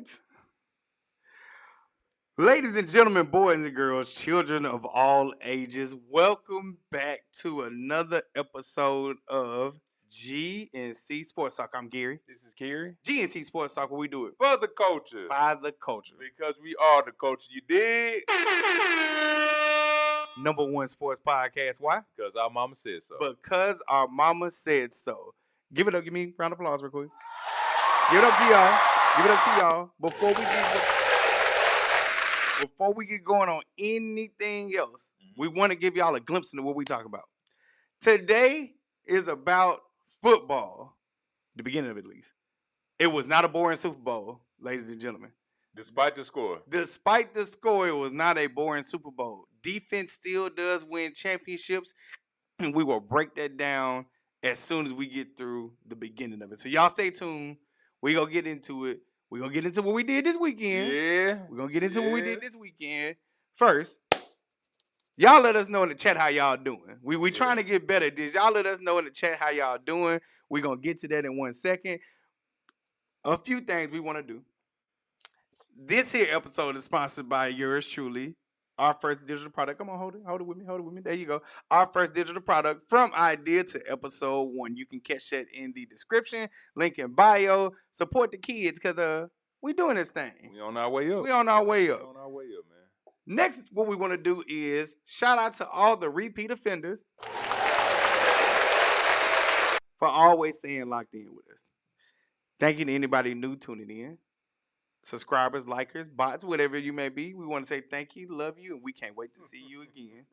What? Ladies and gentlemen, boys and girls, children of all ages, welcome back to another episode of GNC Sports Talk. I'm Gary. This is Kerry. GNC Sports Talk, we do it For the culture. by the culture. Because we are the culture. You dig? Number one sports podcast. Why? Because our mama said so. Because our mama said so. Give it up. Give me a round of applause real quick. Give it up to y'all. Give it up to y'all. Before we get going on anything else, we want to give y'all a glimpse into what we talk about. Today is about football. The beginning of it, at least. It was not a boring Super Bowl, ladies and gentlemen. Despite the score. Despite the score, it was not a boring Super Bowl. Defense still does win championships, and we will break that down as soon as we get through the beginning of it. So y'all stay tuned. We're going to get into it. We're going to get into what we did this weekend. Yeah. We're going to get into what we did this weekend. First, y'all let us know in the chat how y'all doing. We trying to get better at this. Y'all let us know in the chat how y'all doing. We're going to get to that in 1 second. A few things we want to do. This here episode is sponsored by yours truly, our first digital product. Come on, hold it with me. There you go. Our first digital product from idea to episode 1. You can catch that in the description, link in bio. Support the kids because we doing this thing. We on our way up. We on our way up. We on our way up, man. Next, what we want to do is shout out to all the repeat offenders for always staying locked in with us. Thank you to anybody new tuning in. Subscribers, likers, bots, whatever you may be. We want to say thank you, love you, and we can't wait to see you again.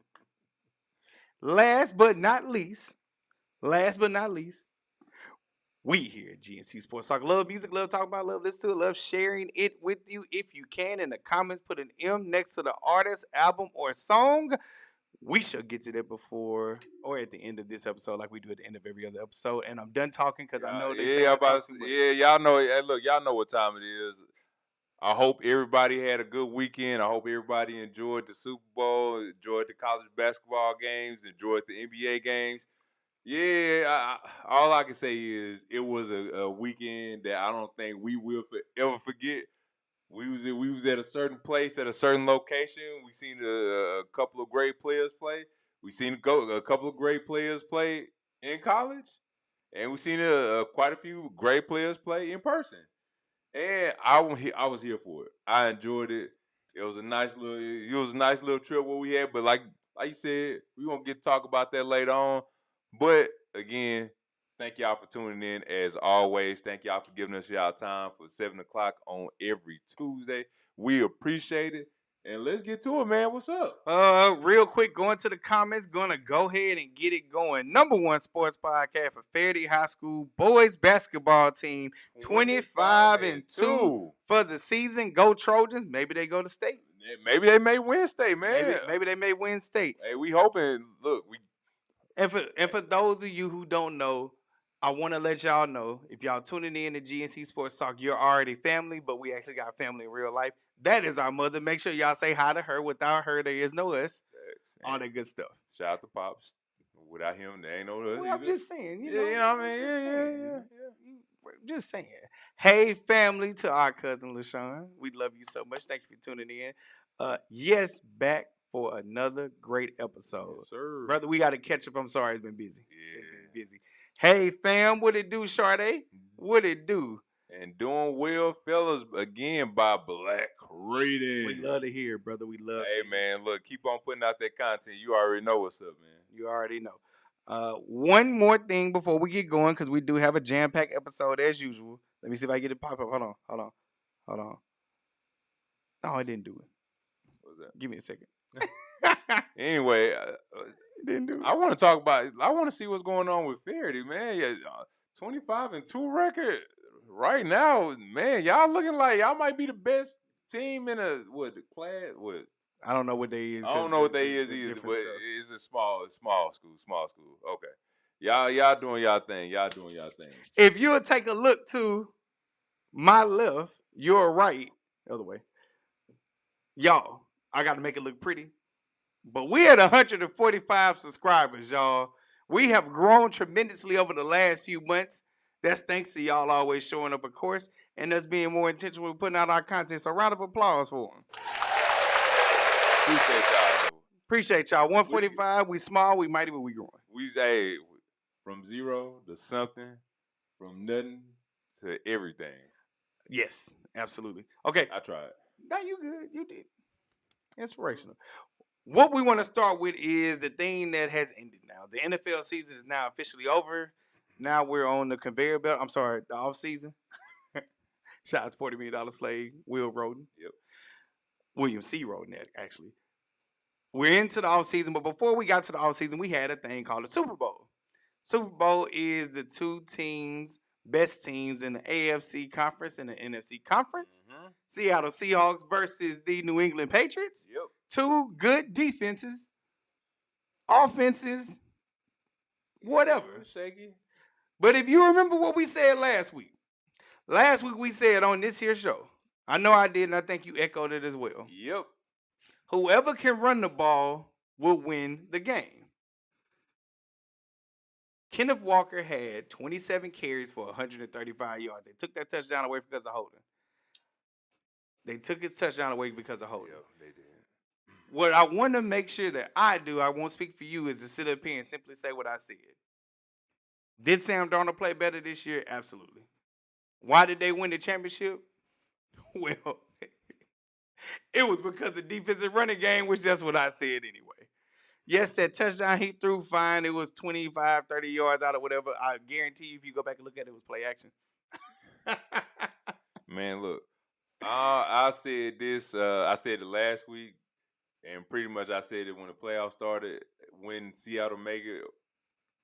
Last but not least, we here at GNC Sports Talk. Love music, love talking about, love listen to it, love sharing it with you. If you can, in the comments, put an M next to the artist, album, or song. We shall get to that before or at the end of this episode, like we do at the end of every other episode. And I'm done talking because I know y'all know. Hey, look, y'all know what time it is. I hope everybody had a good weekend. I hope everybody enjoyed the Super Bowl, enjoyed the college basketball games, enjoyed the NBA games. Yeah, all I can say is it was a weekend that I don't think we will ever forget. We was at a certain place at a certain location. We seen a couple of great players play. We seen a couple of great players play in college, and we seen quite a few great players play in person. And I was here for it. I enjoyed it. It was a nice little trip what we had. But like you said, we're gonna get to talk about that later on. But again, thank y'all for tuning in as always. Thank y'all for giving us y'all time for 7 o'clock on every Tuesday. We appreciate it. And let's get to it, man. What's up? Real quick, going to the comments, gonna go ahead and get it going. Number one sports podcast for Faraday High School boys basketball team, 25-2 for the season. Go Trojans. Maybe they go to state. Yeah, maybe they may win state, man. Maybe they may win state. Hey, we hoping. Look, And for those of you who don't know, I want to let y'all know, if y'all tuning in to GNC Sports Talk, you're already family, but we actually got family in real life. That is our mother. Make sure y'all say hi to her. Without her, there is no us. All that good stuff. Shout out to Pops. Without him, there ain't no us. Well, I'm just saying. You know what I mean? Yeah. Just saying. Hey, family, to our cousin LaShawn. We love you so much. Thank you for tuning in. Yes, back for another great episode. Yes, sir. Brother, we got to catch up. I'm sorry, it's been busy. Yeah. It's been busy. Hey, fam, what it do, Sade? What it do? And doing well, fellas, again by Black Rating. We love to hear, brother. We love Hey, man, look, keep on putting out that content. You already know what's up, man. You already know. One more thing before we get going, because we do have a jam-packed episode as usual. Let me see if I get it pop up. Hold on. No, I didn't do it. What's that? Give me a second. Anyway, didn't do it. I want to see what's going on with Faraday, man. Yeah, 25-2 record right now, man. Y'all looking like y'all might be the best team in class. I don't know what they is. I don't know what they is either, but it's a small school. Okay. Y'all doing y'all thing. If you'll take a look to my left, your right, other way. Y'all, I got to make it look pretty. But we at 145 subscribers, y'all. We have grown tremendously over the last few months. That's thanks to y'all always showing up, of course, and us being more intentional with putting out our content. So round of applause for them. Appreciate y'all. Appreciate y'all. 145, we small, we mighty, but we growing. We say from zero to something, from nothing to everything. Yes, absolutely. Okay. I tried. No, you good. You did. Inspirational. What we want to start with is the thing that has ended now. The NFL season is now officially over. Now we're on the conveyor belt. I'm sorry, the off season. Shout out to $40 million slave, Will Roden. Yep. William C. Roden, actually. We're into the off season, but before we got to the off season, we had a thing called the Super Bowl. Super Bowl is the two teams, best teams in the AFC conference and the NFC conference. Mm-hmm. Seattle Seahawks versus the New England Patriots. Yep. Two good defenses, offenses, whatever. Shaky. But if you remember what we said last week we said on this here show, I know I did, and I think you echoed it as well. Yep. Whoever can run the ball will win the game. Kenneth Walker had 27 carries for 135 yards. They took that touchdown away because of holding. They took his touchdown away because of holding. Yep, they did. What I want to make sure that I do, I won't speak for you, is to sit up here and simply say what I said. Did Sam Darnold play better this year? Absolutely. Why did they win the championship? Well, it was because the defensive running game, which that's what I said anyway. Yes, that touchdown he threw fine. It was 25, 30 yards out or whatever. I guarantee you, if you go back and look at it, it was play action. Man, look, I said this. I said it last week, and pretty much I said it when the playoffs started. When Seattle made it,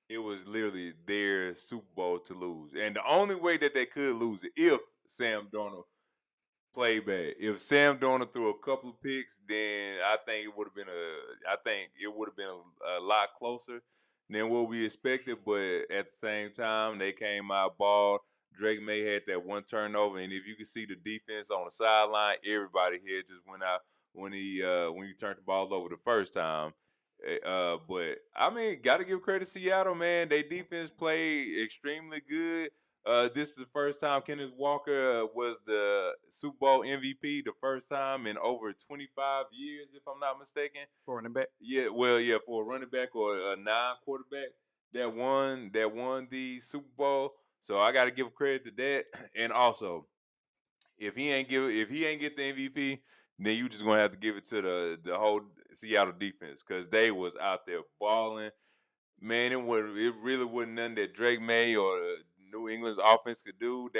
it was literally their Super Bowl to lose. And the only way that they could lose it, if Sam Darnold played bad. If Sam Darnold threw a couple of picks, then I think it would have been a lot closer than what we expected. But at the same time, they came out ball. Drake May had that one turnover, and if you can see the defense on the sideline, everybody here just went out when he turned the ball over the first time. But I mean, got to give credit to Seattle, man. Their defense played extremely good. This is the first time Kenneth Walker was the Super Bowl MVP, the first time in over 25 years, if I'm not mistaken. For running back? Yeah, for a running back or a non-quarterback that won the Super Bowl. So I got to give credit to that. And also, if he ain't get the MVP, then you just gonna have to give it to the whole Seattle defense because they was out there balling. Man, it really wasn't nothing that Drake May or New England's offense could do.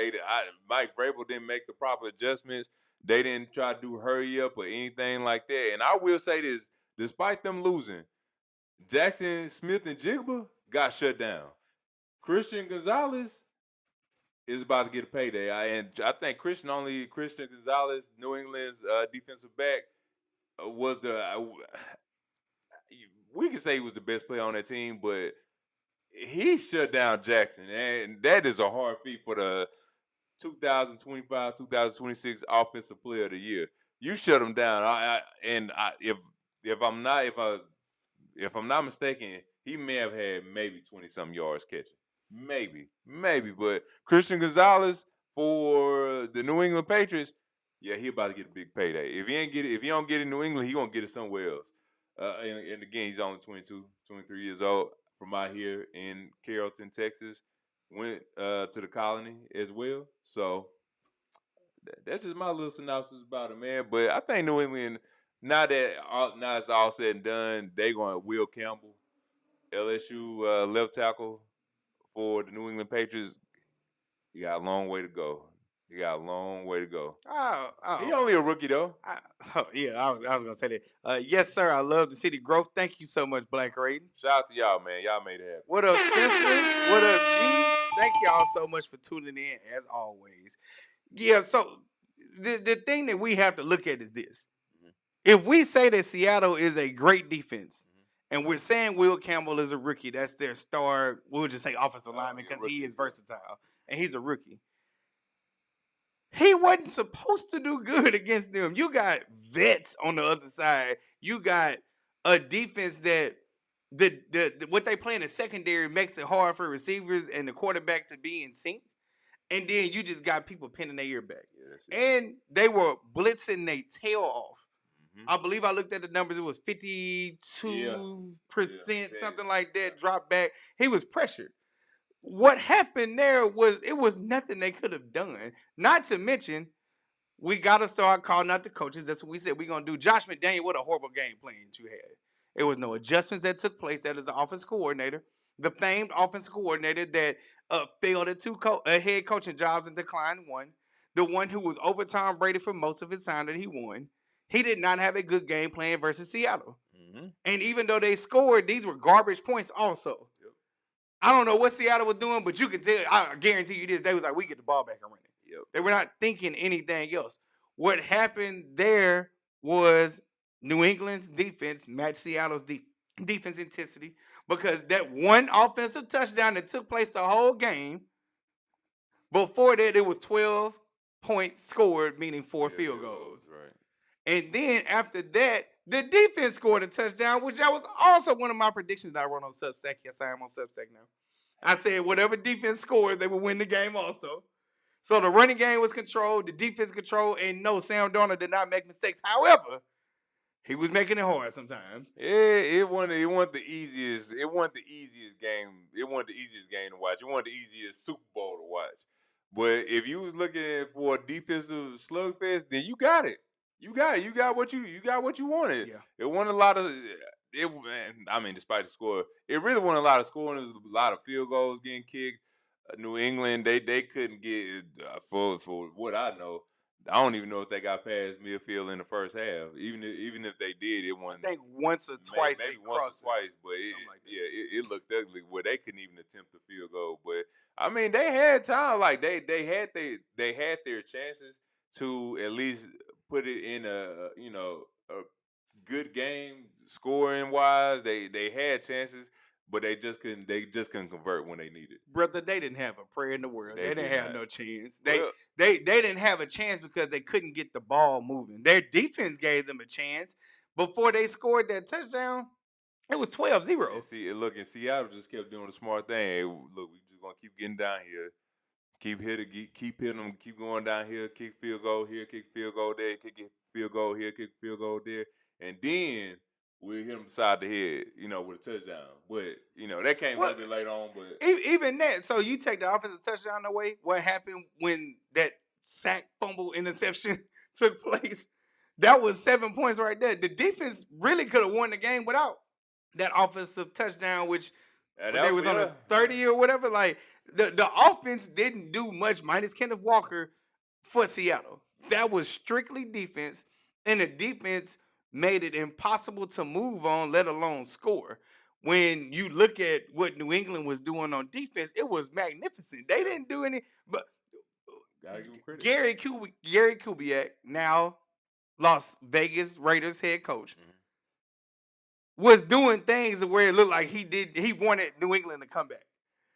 Mike Vrabel didn't make the proper adjustments. They didn't try to do hurry up or anything like that. And I will say this, despite them losing, Jackson Smith and Jigba got shut down. Christian Gonzalez is about to get a payday. I think Christian Gonzalez, New England's defensive back, was we can say he was the best player on that team, but he shut down Jackson, and that is a hard feat for the 2025-2026 Offensive Player of the Year. You shut him down. If I'm not mistaken, he may have had maybe 20-something yards catching. Maybe, but Christian Gonzalez for the New England Patriots, yeah, he about to get a big payday. If he don't get it in New England, he gonna get it somewhere else. And again, he's only 22, 23 years old from out here in Carrollton, Texas. Went to the Colony as well. So that's just my little synopsis about it, man. But I think New England, now it's all said and done, they going Will Campbell, LSU left tackle for the New England Patriots. You got a long way to go. Oh. He only a rookie, though. I was going to say that. Yes, sir. I love the city growth. Thank you so much, Black Raiden. Shout out to y'all, man. Y'all made it happen. What up, Spencer? What up, G? Thank y'all so much for tuning in, as always. Yeah, so the thing that we have to look at is this. Mm-hmm. If we say that Seattle is a great defense, and we're saying Will Campbell is a rookie, that's their star, we'll just say offensive lineman because he is versatile, and he's a rookie. He wasn't supposed to do good against them. You got vets on the other side. You got a defense that what they play in the secondary makes it hard for receivers and the quarterback to be in sync. And then you just got people pinning their ear back. Yeah, and they were blitzing their tail off. Mm-hmm. I believe I looked at the numbers. It was 52%, something like that, drop back. He was pressured. What happened there was it was nothing they could have done. Not to mention, we got to start calling out the coaches. That's what we said we're going to do. Josh McDaniel, what a horrible game plan you had. It was no adjustments that took place. That is the offense coordinator, the famed offensive coordinator that failed at two head coaching jobs and declined one. The one who was over Tom Brady for most of his time that he won. He did not have a good game plan versus Seattle. Mm-hmm. And even though they scored, these were garbage points also. Yep. I don't know what Seattle was doing, but you can tell, I guarantee you this, they was like, we get the ball back and run it. Yep. They were not thinking anything else. What happened there was New England's defense matched Seattle's defense intensity because that one offensive touchdown that took place the whole game, before that it was 12 points scored, meaning 4 field goals. Right. And then after that, the defense scored a touchdown, which that was also one of my predictions that I wrote on Substack. Yes, I am on Substack now. I said whatever defense scores, they would win the game also. So the running game was controlled, the defense controlled, and no, Sam Darnold did not make mistakes. However, he was making it hard sometimes. Yeah, it wasn't the easiest. It wasn't the easiest game. It wasn't the easiest game to watch. It wasn't the easiest Super Bowl to watch. But if you was looking for a defensive slugfest, then you got it. You got it. You got what you wanted. Yeah. It wasn't a lot of it. I mean, despite the score, it really wasn't a lot of scoring. There was a lot of field goals getting kicked. New England, they couldn't get for what I know. I don't even know if they got past midfield in the first half. Even if they did, it wasn't. I think once or twice. Maybe once or twice, but it looked ugly. Where they couldn't even attempt the field goal. But I mean, they had time. Like they had their chances to at least put it in a good game scoring wise. They had chances. But they just couldn't convert when they needed. Brother, they didn't have a prayer in the world. They didn't have no chance. They didn't have a chance because they couldn't get the ball moving. Their defense gave them a chance. Before they scored that touchdown, it was 12-0. And Seattle just kept doing the smart thing. Hey, look, we just gonna keep getting down here. Keep hitting them, keep going down here, kick field goal here, kick field goal there, kick field goal here, kick field goal there. And then we'll hit him beside the head, with a touchdown. But, that came a little bit later on. But even that, so you take the offensive touchdown away, what happened when that sack, fumble, interception took place? That was 7 points right there. The defense really could have won the game without that offensive touchdown, which they was on a 30 or whatever. Like, the offense didn't do much, minus Kenneth Walker, for Seattle. That was strictly defense, and the defense made it impossible to move on, let alone score. When you look at what New England was doing on defense, it was magnificent. They didn't do any, but gotta give him credit. Gary Kubiak, now Las Vegas Raiders head coach, was doing things where it looked like he wanted New England to come back.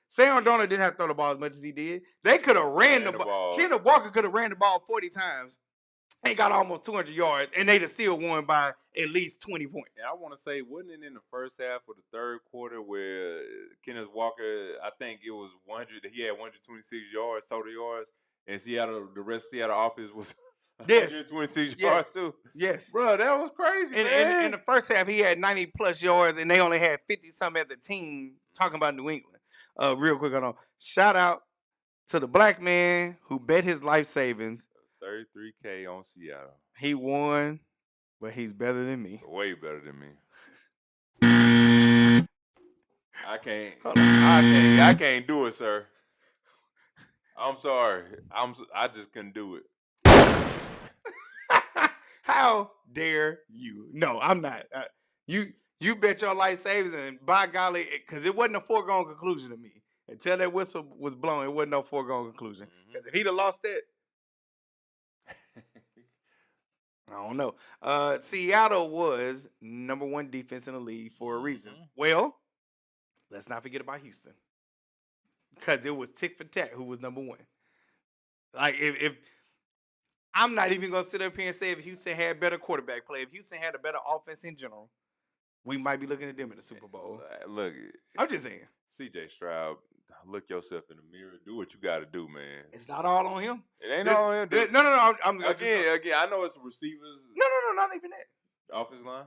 Sam Darnold didn't have to throw the ball as much as he did. They could have ran the ball. Kenneth Walker could have ran the ball 40 times. They got almost 200 yards, and they'd have still won by at least 20 points. And I want to say, wasn't it in the first half of the third quarter where Kenneth Walker, I think it was 100, he had 126 yards, total yards, and the rest of Seattle offense was 126 yards too? Yes. Bro, that was crazy, man. In the first half, he had 90-plus yards, and they only had 50-something as a team, talking about New England. Real quick, hold on. Shout out to the black man who bet his life savings. $33K on Seattle. He won, but he's better than me. Way better than me. I can't do it, sir. I'm sorry. I just couldn't do it. How dare you? No, I'm not. You bet your life savings, and by golly, because it wasn't a foregone conclusion to me. Until that whistle was blown, it wasn't no foregone conclusion. Because if he'd have lost that, I don't know. Seattle was number one defense in the league for a reason. Well, let's not forget about Houston. Because it was tick for tack who was number one. Like, if I'm not even going to sit up here and say if Houston had better quarterback play, if Houston had a better offense in general, we might be looking at them in the Super Bowl. Look, I'm just saying. C.J. Stroud, look yourself in the mirror. Do what you got to do, man. It's not all on him. It ain't all on him. No. I'm again. I know it's receivers. No, not even that. Offensive line.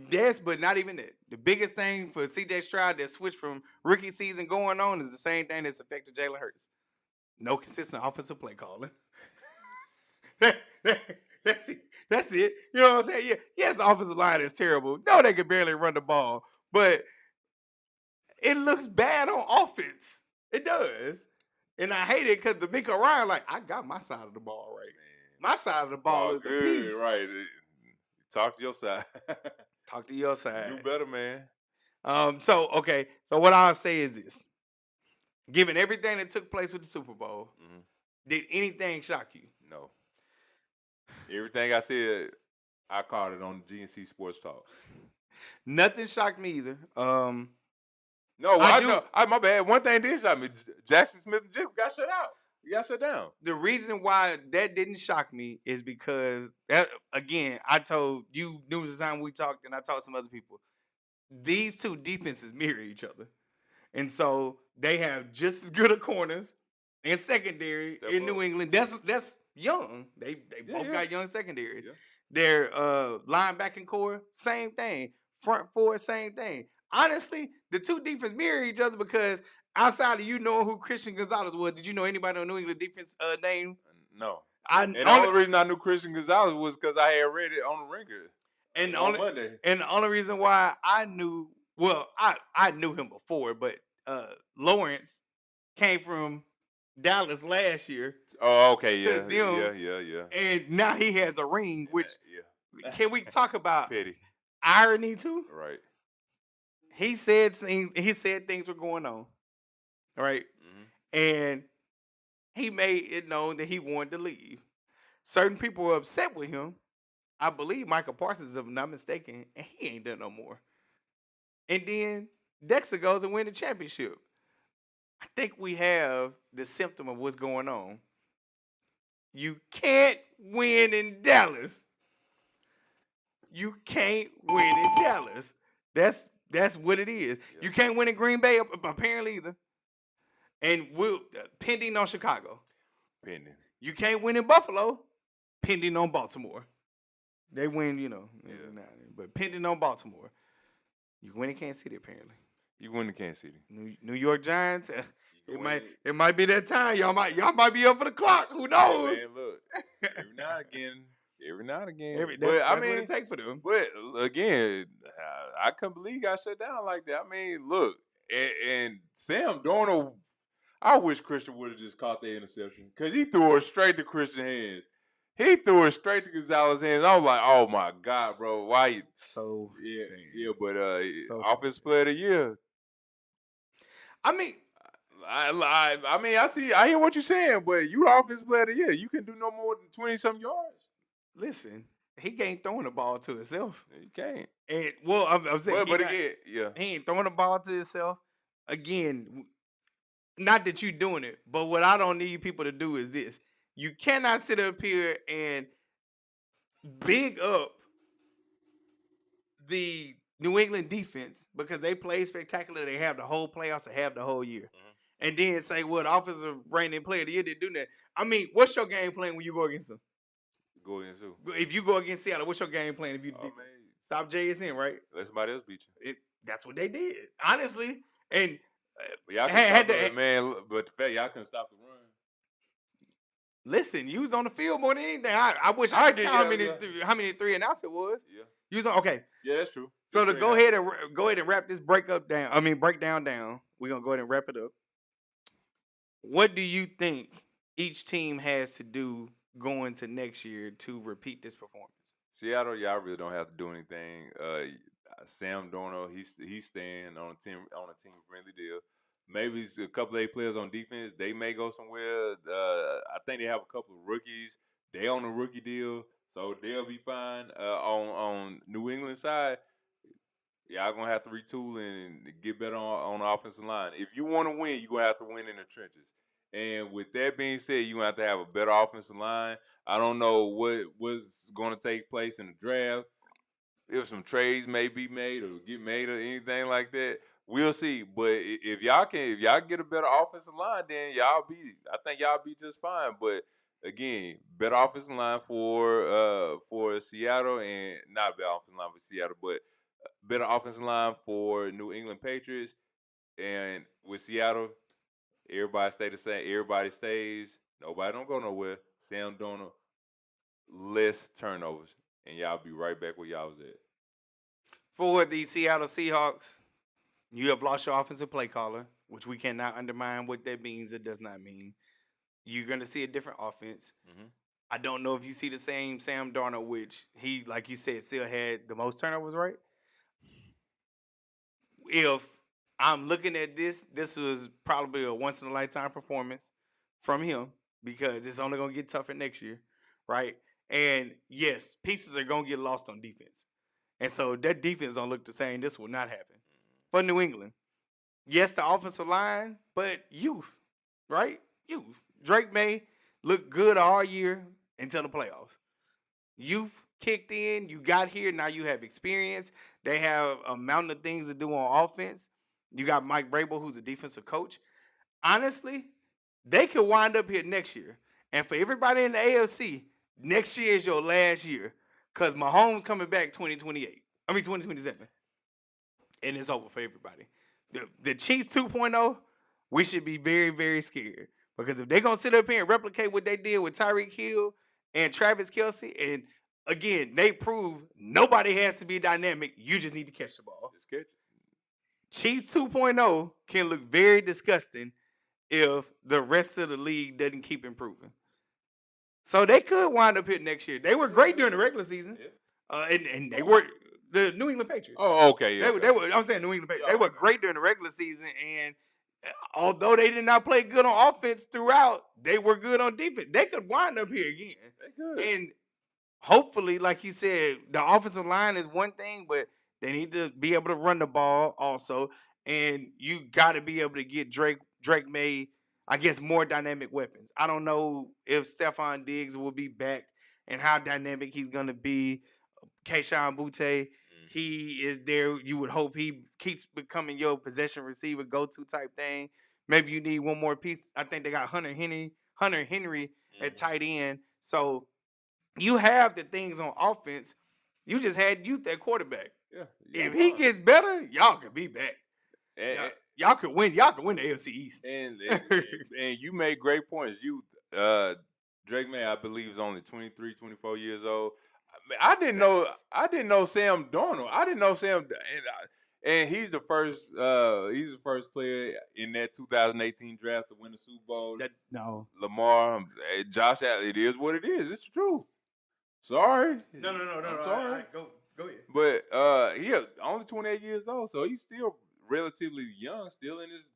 Yes, but not even that. The biggest thing for C.J. Stroud that switched from rookie season going on is the same thing that's affected Jalen Hurts. No consistent offensive play calling. That's it. You know what I'm saying? Yeah. Yes, offensive line is terrible. No, they can barely run the ball, but it looks bad on offense. It does. And I hate it because D'Amico Ryan, like, I got my side of the ball right. My side of the ball is a piece. Right. Talk to your side. Talk to your side. Do better, man. So what I'll say is this. Given everything that took place with the Super Bowl, did anything shock you? No. Everything I said, I caught it on GNC Sports Talk. Nothing shocked me either. No, my bad. One thing did shock me. Jackson Smith and Jigba got shut out. He got shut down. The reason why that didn't shock me is because, again, I told you numerous times we talked, and I told some other people, these two defenses mirror each other. And so they have just as good a corners and secondary in New England. That's young. They both got young secondary. Yeah. Their linebacking core, same thing. Front four, same thing. Honestly, the two defenses mirror each other because outside of you knowing who Christian Gonzalez was, did you know anybody on New England defense name? No. The only reason I knew Christian Gonzalez was because I had read it on the Ringer on Monday. And the only reason why I knew, I knew him before, but Lawrence came from Dallas last year. Oh, okay, yeah. And now he has a ring, which can we talk about petty irony too? Right. He said things were going on. Right? Mm-hmm. And he made it known that he wanted to leave. Certain people were upset with him. I believe Michael Parsons, if I'm not mistaken, and he ain't done no more. And then Dexter goes and win the championship. I think we have the symptom of what's going on. You can't win in Dallas. You can't win in Dallas. That's what it is. Yeah. You can't win in Green Bay, apparently, either. And pending on Chicago. Pending. You can't win in Buffalo, pending on Baltimore. They win, but pending on Baltimore. You win in Kansas City, apparently. You win in Kansas City. New York Giants. It might be that time. Y'all might be up for the clock. Who knows? Man, look. Every now and again. That's what it takes for them. But again, I couldn't believe he got shut down like that. I mean, look, and Sam Darnold, I wish Christian would have just caught the interception because he threw it straight to Christian's hands. He threw it straight to Gonzalez's hands. I was like, oh my God, bro, why you so but offensive player of the year. I mean, I hear what you're saying, but you offensive player of the year. You can do no more than 20-some yards. Listen, he ain't throwing the ball to himself. He can't. And I'm saying, he ain't throwing the ball to himself. Again, not that you're doing it, but what I don't need people to do is this. You cannot sit up here and big up the New England defense because they play spectacular. They have the whole playoffs and have the whole year. Mm-hmm. And then say, well, the offensive rating player of the year didn't do that. I mean, what's your game plan when you go against them? Go against who? If you go against Seattle, what's your game plan? If you stop JSN, right? Let somebody else beat you. That's what they did, honestly. And but y'all couldn't stop it, man. But the fact y'all couldn't stop the run. Listen, you was on the field more than anything. I wish I could count how many 3 and outs it was. Yeah. You was on, okay. Yeah, that's true. So to go ahead and wrap this breakdown down. We're gonna go ahead and wrap it up. What do you think each team has to do going to next year to repeat this performance? Seattle, y'all really don't have to do anything. Sam Darnold, he's staying on a team friendly deal. Maybe a couple of players on defense. They may go somewhere. I think they have a couple of rookies. They on a rookie deal, so they'll be fine. On New England side, y'all gonna have to retool and get better on the offensive line. If you want to win, you're gonna have to win in the trenches. And with that being said, you're gonna have to have a better offensive line. I don't know what's gonna take place in the draft. if some trades may be made or get made or anything like that. We'll see. But if y'all get a better offensive line, then I think y'all be just fine. But again, better offensive line for Seattle, and not better offensive line for Seattle, but better offensive line for New England Patriots. And with Seattle, everybody stay the same. Everybody stays. Nobody don't go nowhere. Sam Darnold, less turnovers, and y'all be right back where y'all was at. For the Seattle Seahawks, you have lost your offensive play caller, which we cannot undermine what that means. It does not mean. You're going to see a different offense. Mm-hmm. I don't know if you see the same Sam Darnold, which he, like you said, still had the most turnovers, right? If I'm looking at this was probably a once-in-a-lifetime performance from him because it's only going to get tougher next year, right? And, yes, pieces are going to get lost on defense. And so that defense don't look the same. This will not happen. For New England, yes, the offensive line, but youth, right? Youth. Drake May looked good all year until the playoffs. Youth kicked in. You got here. Now you have experience. They have a mountain of things to do on offense. You got Mike Vrabel, who's a defensive coach. Honestly, they could wind up here next year. And for everybody in the AFC, next year is your last year because Mahomes coming back 2027. And it's over for everybody. The Chiefs 2.0, we should be very, very scared. Because if they're going to sit up here and replicate what they did with Tyreek Hill and Travis Kelce, and again, they prove nobody has to be dynamic. You just need to catch the ball. Just catch it. Chiefs 2.0 can look very disgusting if the rest of the league doesn't keep improving. So they could wind up here next year. They were great during the regular season. Yeah. And they were the New England Patriots. Oh, okay. Yeah, they were. I'm saying New England Patriots. They were great during the regular season, and although they did not play good on offense throughout, they were good on defense. They could wind up here again. They could. And hopefully, like you said, the offensive line is one thing, but they need to be able to run the ball also. And you got to be able to get Drake May, I guess, more dynamic weapons. I don't know if Stephon Diggs will be back and how dynamic he's going to be. Kayshon Boutte, he is there. You would hope he keeps becoming your possession receiver, go-to type thing. Maybe you need one more piece. I think they got Hunter Henry at tight end. So you have the things on offense. You just had youth at quarterback. Yeah. If he gets better, y'all can be back. Y'all could win. Y'all can win the AFC East. And you made great points. Drake May, I believe, is only 23, 24 years old. I didn't know Sam Darnold. I didn't know Sam, and he's the first player in that 2018 draft to win the Super Bowl. No, Lamar, Josh Allen. It is what it is. It's the truth. Sorry. No. I'm sorry. Go ahead. But he only 28 years old, so he's still relatively young, still in his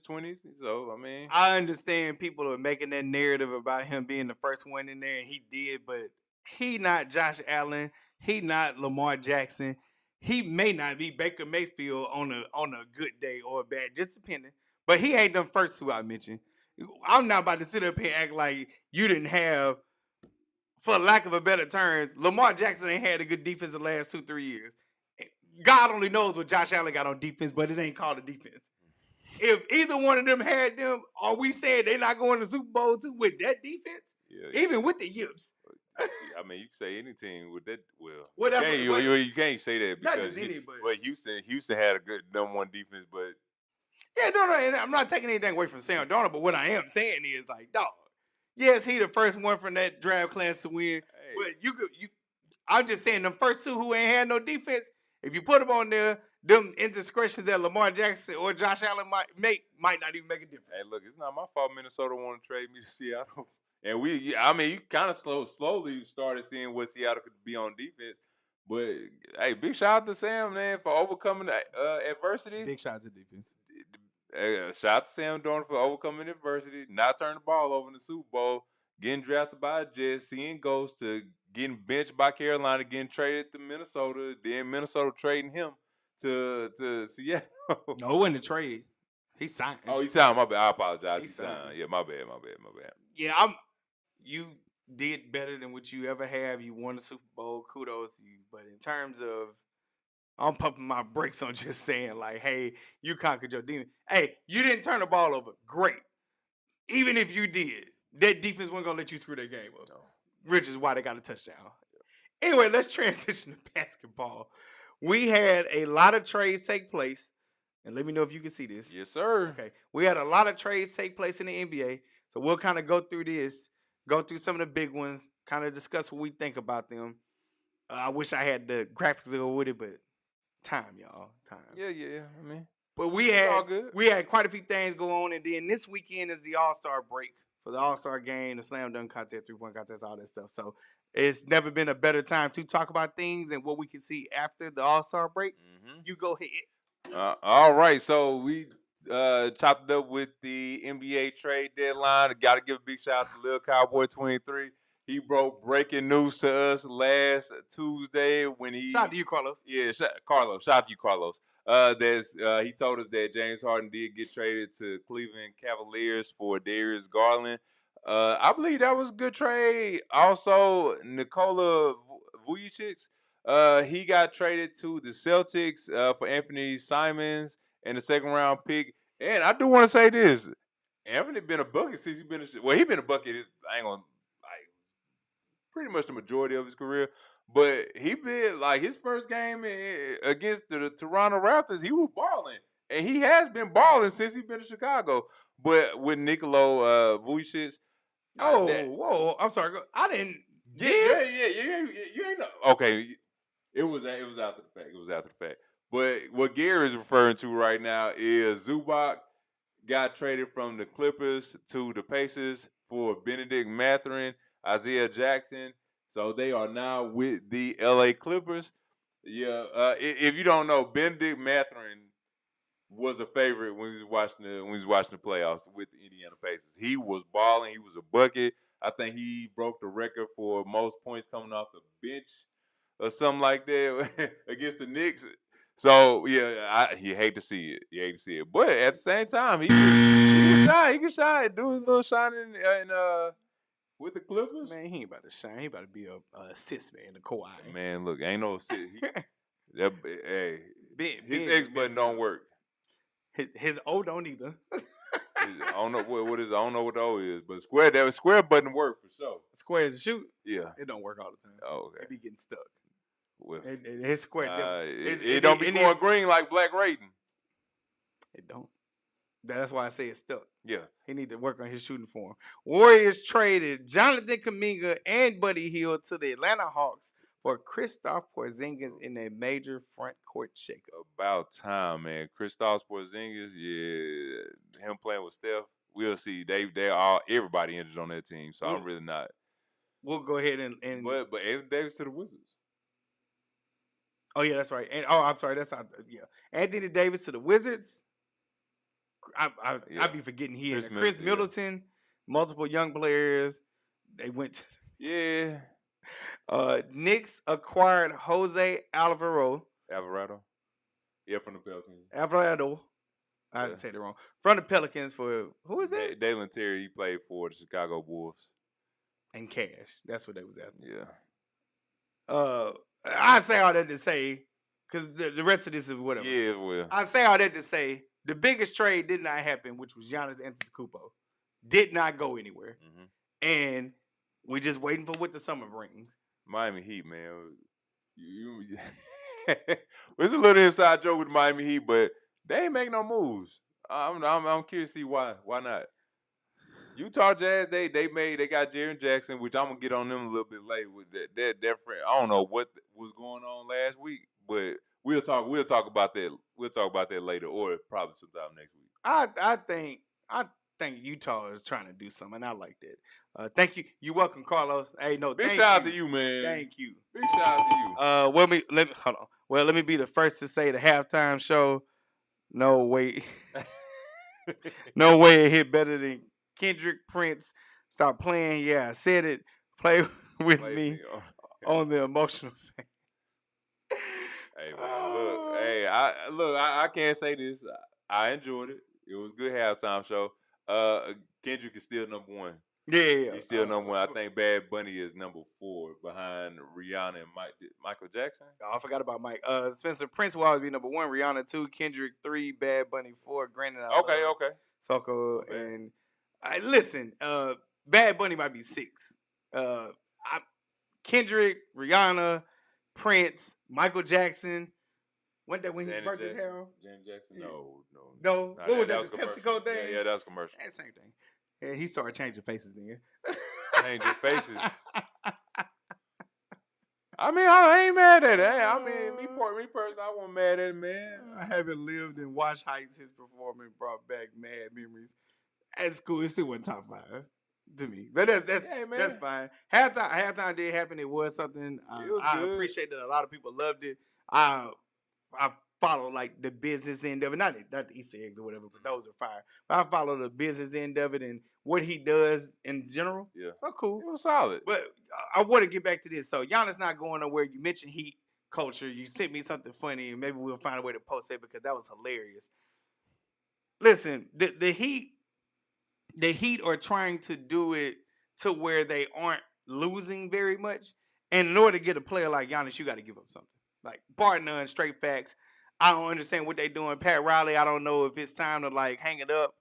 20s. So I mean, I understand people are making that narrative about him being the first one in there, and he did, but he not Josh Allen. He not Lamar Jackson. He may not be Baker Mayfield on a good day or a bad, just depending. But he ain't them first two I mentioned. I'm not about to sit up here and act like you didn't have, for lack of a better terms, Lamar Jackson ain't had a good defense the last 2-3 years. God only knows what Josh Allen got on defense, but it ain't called a defense. If either one of them had them, are we saying they not going to the Super Bowl too with that defense? Yeah. Even with the yips. I mean, you can say any team with that. Well, you can't say that because Houston had a good number one defense, but yeah, no, and I'm not taking anything away from Sam Darnold, but what I am saying is like, dog, yes, he the first one from that draft class to win, but I'm just saying them first two who ain't had no defense. If you put them on there, them indiscretions that Lamar Jackson or Josh Allen might not even make a difference. Hey, look, it's not my fault Minnesota want to trade me to Seattle. And you kind of slowly started seeing what Seattle could be on defense. But, hey, big shout out to Sam, man, for overcoming adversity. Big shout out to defense. Shout out to Sam Darnold for overcoming adversity, not turning the ball over in the Super Bowl, getting drafted by the Jets, seeing ghosts, to getting benched by Carolina, getting traded to Minnesota, then Minnesota trading him to Seattle. No, it wasn't a trade. He signed. Oh, he signed. My bad. I apologize. He signed. Yeah, my bad. Yeah, did better than what you ever have. You won the Super Bowl. Kudos to you. But in terms of, I'm pumping my brakes on just saying, like, hey, you conquered your demon. Hey, you didn't turn the ball over. Great. Even if you did, that defense wasn't going to let you screw that game up. No. Which is why they got a touchdown. Anyway, let's transition to basketball. We had a lot of trades take place. And let me know if you can see this. Yes, sir. Okay. We had a lot of trades take place in the NBA. So we'll kind of go through this, go through some of the big ones, kind of discuss what we think about them. I wish I had the graphics to go with it, but time, y'all. Time. Yeah. I mean, But all good. we had quite a few things go on, and then this weekend is the All-Star break for the All-Star game, the slam dunk contest, three-point contest, all that stuff. So it's never been a better time to talk about things and what we can see after the All-Star break. Mm-hmm. You go ahead. All right, so we chopped it up with the NBA trade deadline. Got to give a big shout out to Lil Cowboy 23. He broke breaking news to us last Tuesday when he. Shout out to you, Carlos. Yeah, Carlos. Shout out to you, Carlos. He told us that James Harden did get traded to Cleveland Cavaliers for Darius Garland. I believe that was a good trade. Also, Nikola Vucevic. He got traded to the Celtics for Anthony Simons and the second round pick. And I do want to say this: Anthony been a bucket since he been a bucket. I ain't gonna like pretty much the majority of his career. But he been like his first game against the Toronto Raptors, he was balling, and he has been balling since he's been in Chicago. But with Nikola Vucevic, whoa! I'm sorry, I didn't. You ain't know. Okay, it was after the fact. It was after the fact. But what Gary is referring to right now is Zubac got traded from the Clippers to the Pacers for Benedict Mathurin, Isaiah Jackson. So they are now with the LA Clippers. Yeah, if you don't know, Benedict Mathurin was a favorite when he was watching the playoffs with the Indiana Pacers. He was balling. He was a bucket. I think he broke the record for most points coming off the bench or something like that against the Knicks. So yeah, you hate to see it. You hate to see it, but at the same time, he can shine. He can shine. Do his little shining with the Clippers. Man, he ain't about to shine. He about to be a assist man, the Kawhi. Man, look, ain't no assist. Hey, his X button don't work. His O don't either. I don't know what is. I don't know what the O is, but square button work for sure. Square is a shoot. Yeah, it don't work all the time. Oh, okay. It be getting stuck. And his square. It don't be going green like Black Raiden. It don't. That's why I say it's stuck. Yeah. He need to work on his shooting form. Warriors traded Jonathan Kuminga and Buddy Hield to the Atlanta Hawks for Kristaps Porzingis in a major front court shakeup. About time, man. Kristaps Porzingis, yeah, him playing with Steph. We'll see. They all everybody injured on that team, so I'm really not. We'll go ahead and but Anthony Davis to the Wizards. Oh yeah, that's right. And I'm sorry, that's not Anthony Davis to the Wizards. I'd be forgetting he and Chris Middleton, multiple young players. They went to Knicks acquired Jose Alvarado. Yeah, from the Pelicans. Alvarado. I didn't say it wrong. From the Pelicans for who is that? Dalen Terry. He played for the Chicago Bulls. And cash. That's what they was after. Yeah. I say all that to say, because the rest of this is whatever. Yeah, well. I say all that to say, the biggest trade did not happen, which was Giannis Antetokounmpo. Did not go anywhere. Mm-hmm. And we just waiting for what the summer brings. Miami Heat, man. It's a little inside joke with Miami Heat, but they ain't make no moves. I'm curious to see why. Why not? Utah Jazz, they got Jaren Jackson, which I'm gonna get on them a little bit later with that friend. I don't know what was going on last week, but we'll talk about that. We'll talk about that later, or probably sometime next week. I think Utah is trying to do something, and I like that. Thank you. You're welcome, Carlos. Hey, no, big shout out to you, man. Thank you. Big shout out to you. Let me hold on. Well, let me be the first to say the halftime show. No way. No way it hit better than Kendrick Prince. Stop playing. Yeah, I said it. Play with me on the emotional phase. Hey man, look. I can't say this. I enjoyed it. It was a good halftime show. Kendrick is still number one. Yeah. He's still number one. I think Bad Bunny is number 4 behind Rihanna and Michael Jackson. Oh, I forgot about Mike. Spencer Prince will always be number 1. Rihanna 2. Kendrick 3. Bad Bunny 4. Granted, I Okay, love okay. Soko Man. and listen. Bad Bunny might be 6. Kendrick, Rihanna, Prince, Michael Jackson. When he burnt his hair off? Janet Jackson? No. No. Nah, What was that? was The commercial. PepsiCo thing? Yeah, that was commercial. That same thing. Yeah, he started changing faces then. Changing faces. I mean, I ain't mad at it. I mean, me personally, I wasn't mad at it, man. I haven't lived in Wash Heights. His performance brought back mad memories. That's cool. It still wasn't top 5 to me, but that's fine. Halftime did happen. It was something. I appreciate that a lot of people loved it. I follow like the business end of it, not the Easter eggs or whatever, but those are fire. But I follow the business end of it and what he does in general. Yeah, so cool. It was solid. But I want to get back to this. So Giannis not going nowhere. You mentioned Heat culture. You sent me something funny, and maybe we'll find a way to post it because that was hilarious. Listen, the Heat are trying to do it to where they aren't losing very much. And in order to get a player like Giannis, you got to give up something. Like, bar none, straight facts. I don't understand what they're doing. Pat Riley, I don't know if it's time to, like, hang it up.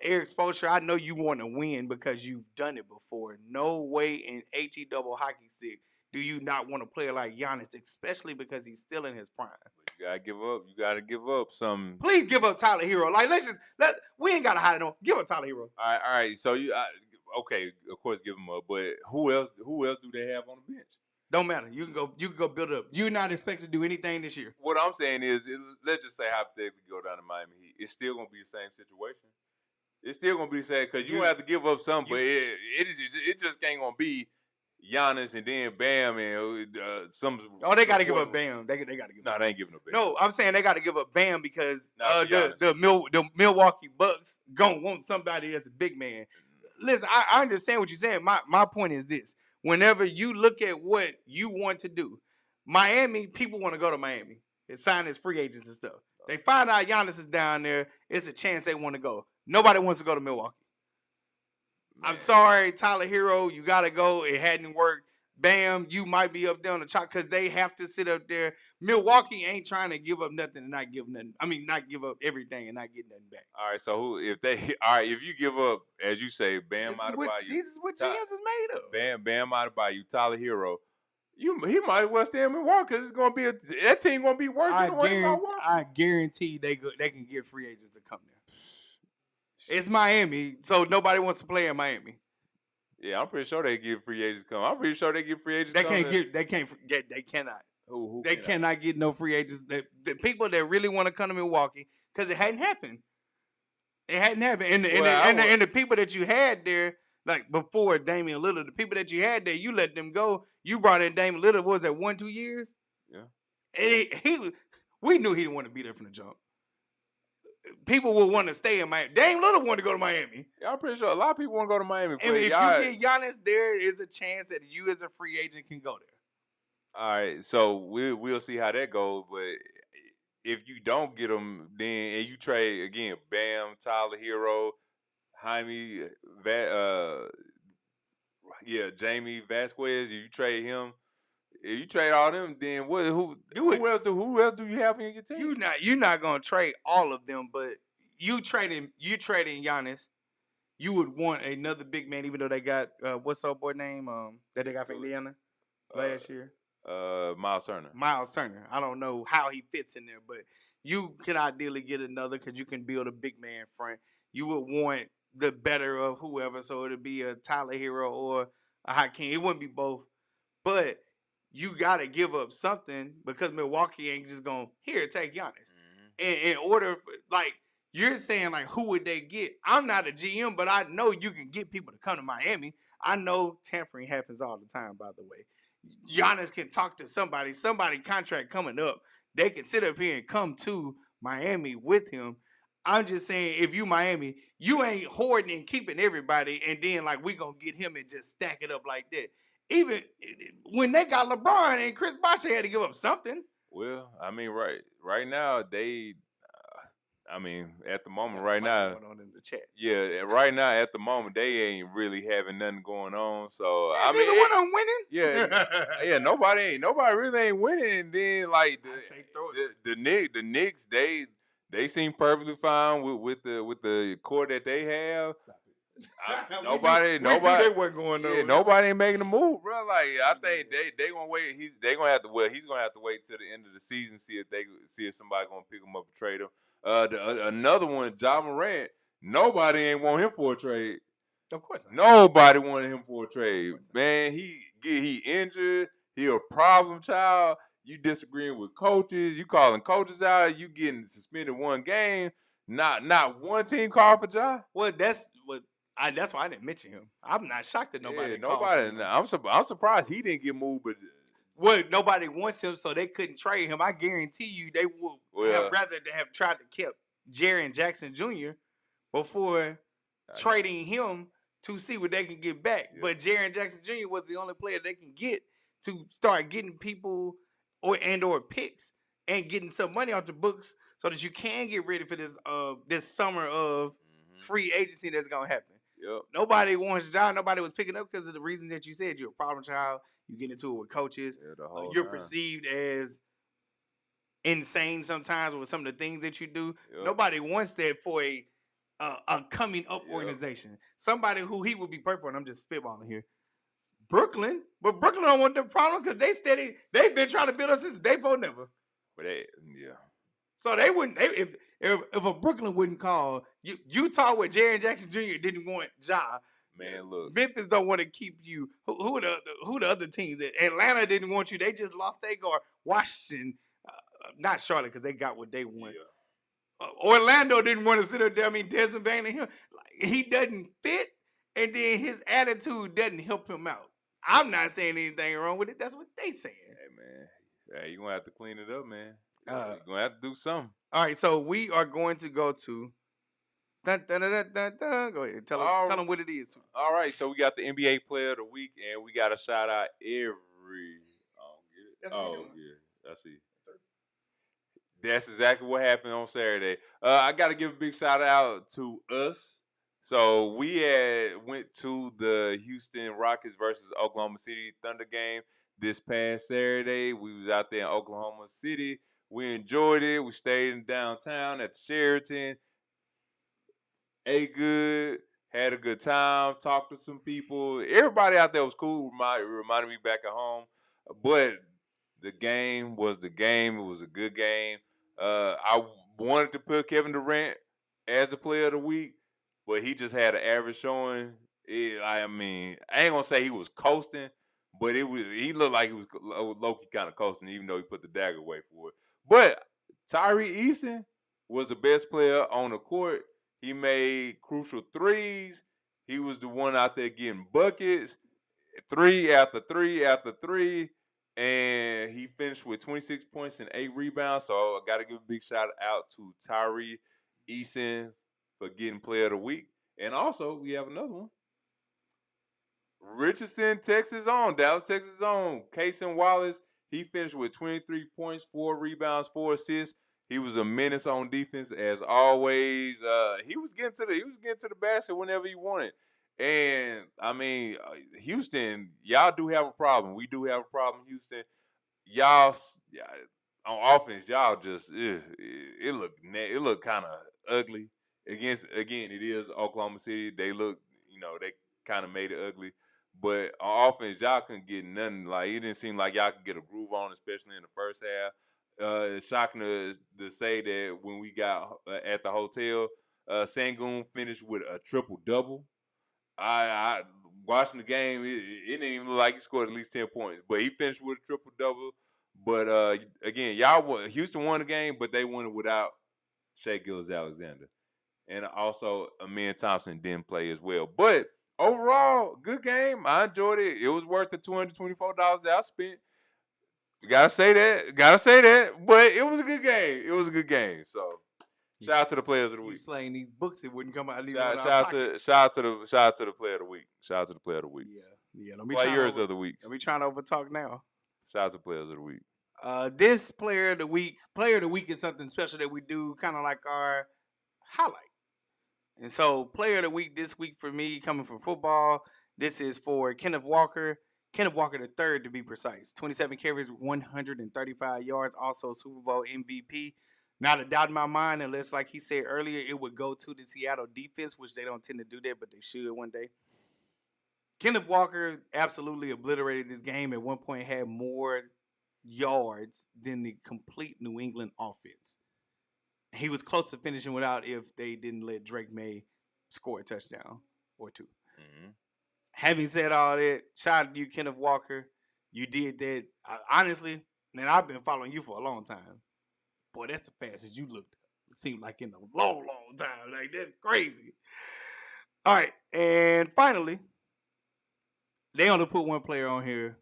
Eric Spoelstra, I know you want to win because you've done it before. No way in HE double hockey stick do you not want to play like Giannis, especially because he's still in his prime. You gotta give up. You gotta give up some. Please give up Tyler Hero. Like, we ain't gotta hide it on. Give up Tyler Hero. All right. So okay, of course, give him up. But who else do they have on the bench? Don't matter. You can go build it up. You're not expected to do anything this year. What I'm saying is, let's just say hypothetically go down to Miami Heat. It's still gonna be the same situation. It's still gonna be the same because you have to give up something, but it just ain't gonna be Giannis and then Bam and some. Oh, they got to give up Bam. They got to give. No, they ain't giving up Bam. No, I'm saying they got to give up Bam because the Milwaukee Bucks gonna want somebody that's a big man. Listen, I understand what you're saying. My point is this: whenever you look at what you want to do, Miami people want to go to Miami and sign as free agents and stuff. They find out Giannis is down there. It's a chance they want to go. Nobody wants to go to Milwaukee. Man. I'm sorry, Tyler Hero, you got to go. It hadn't worked. Bam, you might be up there on the chart because they have to sit up there. Milwaukee ain't trying to give up nothing and not give nothing. I mean, not give up everything and not get nothing back. All right, so if you give up, as you say, Bam Adebayo. This is what GMs is made of. Bam Adebayo, Tyler Hero. He might as well stay in Milwaukee because it's gonna be that team gonna be worse than the one in Milwaukee. I guarantee they can get free agents to come there. It's Miami, so nobody wants to play in Miami. Yeah, I'm pretty sure they get free agents come. I'm pretty sure they get free agents. They cannot. Who they cannot get no free agents. The people that really want to come to Milwaukee because it hadn't happened. It hadn't happened, and the people that you had there, like before Damian Lillard, the people that you had there, you let them go. You brought in Damian Lillard. What was that 1-2 years? Yeah. And we knew he didn't want to be there from the jump. People will want to stay in Miami. Dame Lillard wanted to go to Miami. Yeah, I'm pretty sure a lot of people want to go to Miami. And if you get Giannis, there is a chance that you as a free agent can go there. All right, so we'll see how that goes. But if you don't get him, then and you trade again, Bam, Tyler Hero, Jaime, Jamie Vasquez. If you trade him. If you trade all them, then who else do you have in your team? You're not gonna trade all of them, but you trading Giannis, you would want another big man, even though they got what's up boy name that they got from Indiana last year. Miles Turner. Miles Turner. I don't know how he fits in there, but you can ideally get another because you can build a big man front. You would want the better of whoever, so it'd be a Tyler Hero or a Hakeem. It wouldn't be both, but you got to give up something because Milwaukee ain't just going, here, take Giannis. Mm-hmm. In order, like, you're saying, like, who would they get? I'm not a GM, but I know you can get people to come to Miami. I know tampering happens all the time, by the way. Giannis can talk to somebody contract coming up. They can sit up here and come to Miami with him. I'm just saying, if you Miami, you ain't hoarding and keeping everybody, and then, like, we going to get him and just stack it up like that. Even when they got LeBron and Chris Bosh, they had to give up something. Well, I mean, right now I mean, at the moment, Got a right fight now, going on in the chat. yeah, right now at the moment they ain't really having nothing going on. So Man, I mean, neither one of them winning. yeah, nobody really ain't winning. And then like I say throw it. the Knicks, they seem perfectly fine with the core that they have. We knew they wasn't going Yeah, nowhere. nobody ain't making a move, bro. Like I think they gonna wait. He's gonna have to wait till the end of the season, see if somebody gonna pick him up and trade him. Another one, Ja Morant. Nobody ain't want him for a trade. Of course not. Nobody wanted him for a trade. Man, he injured. He a problem child. You disagreeing with coaches. You calling coaches out. You getting suspended one game. Not one team called for Ja. Well, that's why I didn't mention him. I'm not shocked that nobody. Nobody. I'm surprised he didn't get moved, but nobody wants him, so they couldn't trade him. I guarantee you, they would have rather have tried to keep Jaren Jackson Jr. before trading him to see what they can get back. Yeah. But Jaren Jackson Jr. was the only player they can get to start getting people or picks and getting some money off the books so that you can get ready for this summer of free agency that's gonna happen. Yep. Nobody wants Ja. Nobody was picking up because of the reasons that you said. You're a problem child. You get into it with coaches. You're perceived as insane sometimes with some of the things that you do. Yep. Nobody wants that for a coming up organization. Somebody who he would be perfect for. And I'm just spitballing here. Brooklyn, but Brooklyn don't want the problem because they've been trying to build us since day before never. But So they wouldn't. If a Brooklyn wouldn't call Utah with Jaren Jackson Jr. didn't want Ja. Man, look. Memphis don't want to keep you. Who the other teams? Atlanta didn't want you. They just lost their guard. Washington, not Charlotte because they got what they want. Yeah. Orlando didn't want to sit up there. I mean, Desmond Bain and him, he doesn't fit, and then his attitude doesn't help him out. I'm not saying anything wrong with it. That's what they saying. Hey man, you're gonna have to clean it up, man. You're gonna have to do something. All right, so we are going to go to. Go ahead. Tell them what it is. All right, so we got the NBA Player of the Week, and we got to shout out every. That's what yeah, I see. That's exactly what happened on Saturday. I got to give a big shout out to us. So we went to the Houston Rockets versus Oklahoma City Thunder game this past Saturday. We was out there in Oklahoma City. We enjoyed it. We stayed in downtown at the Sheraton. Ate good, had a good time, talked to some people. Everybody out there was cool. Reminded me back at home. But the game was the game. It was a good game. I wanted to put Kevin Durant as the Player of the Week, but he just had an average showing. I ain't gonna say he was coasting, but he looked like he was low-key kind of coasting, even though he put the dagger away for it. But Tyree Eason was the best player on the court. He made crucial threes. He was the one out there getting buckets, three after three after three, and he finished with 26 points and 8 rebounds. So I got to give a big shout out to Tyree Eason for getting Player of the Week. And also, we have another one. Richardson, Dallas, Texas on. Cason Wallace, he finished with 23 points, 4 rebounds, 4 assists. He was a menace on defense as always. He was getting to the basket whenever he wanted. And I mean, Houston, y'all do have a problem. We do have a problem, Houston. Y'all on offense, y'all just it looked kind of ugly. Again, it is Oklahoma City. They they kind of made it ugly. But on offense, y'all couldn't get nothing. Like it didn't seem like y'all could get a groove on, especially in the first half. It's shocking to say that when we got at the hotel, Sengun finished with a triple-double. I watching the game, it didn't even look like he scored at least 10 points, but he finished with a triple-double. But again, Houston won the game, but they won it without Shai Gilgeous-Alexander. And also, Amen Thompson didn't play as well. But overall, good game. I enjoyed it. It was worth the $224 that I spent. Gotta say that. But it was a good game. So shout out to the Players of the Week. You slaying these books, it wouldn't come out. Shout out to the Player of the Week. Shout out to the Player of the Week. Yeah. Players of the Week. Are we trying to overtalk now? Shout out to Players of the Week. This player of the week is something special that we do, kind of like our highlight. And so, player of the week this week for me, coming from football, this is for Kenneth Walker. Kenneth Walker the third, to be precise. 27 carries, 135 yards. Also, Super Bowl MVP. Not a doubt in my mind, unless, like he said earlier, it would go to the Seattle defense, which they don't tend to do that, but they should one day. Kenneth Walker absolutely obliterated this game. At one point, had more yards than the complete New England offense. He was close to finishing without if they didn't let Drake May score a touchdown or two. Mm-hmm. Having said all that, shout out to you, Kenneth Walker. You did that. Honestly, man, I've been following you for a long time. Boy, that's the fastest you looked. It seemed like in a long, long time. Like, that's crazy. All right, and finally, they only put one player on here,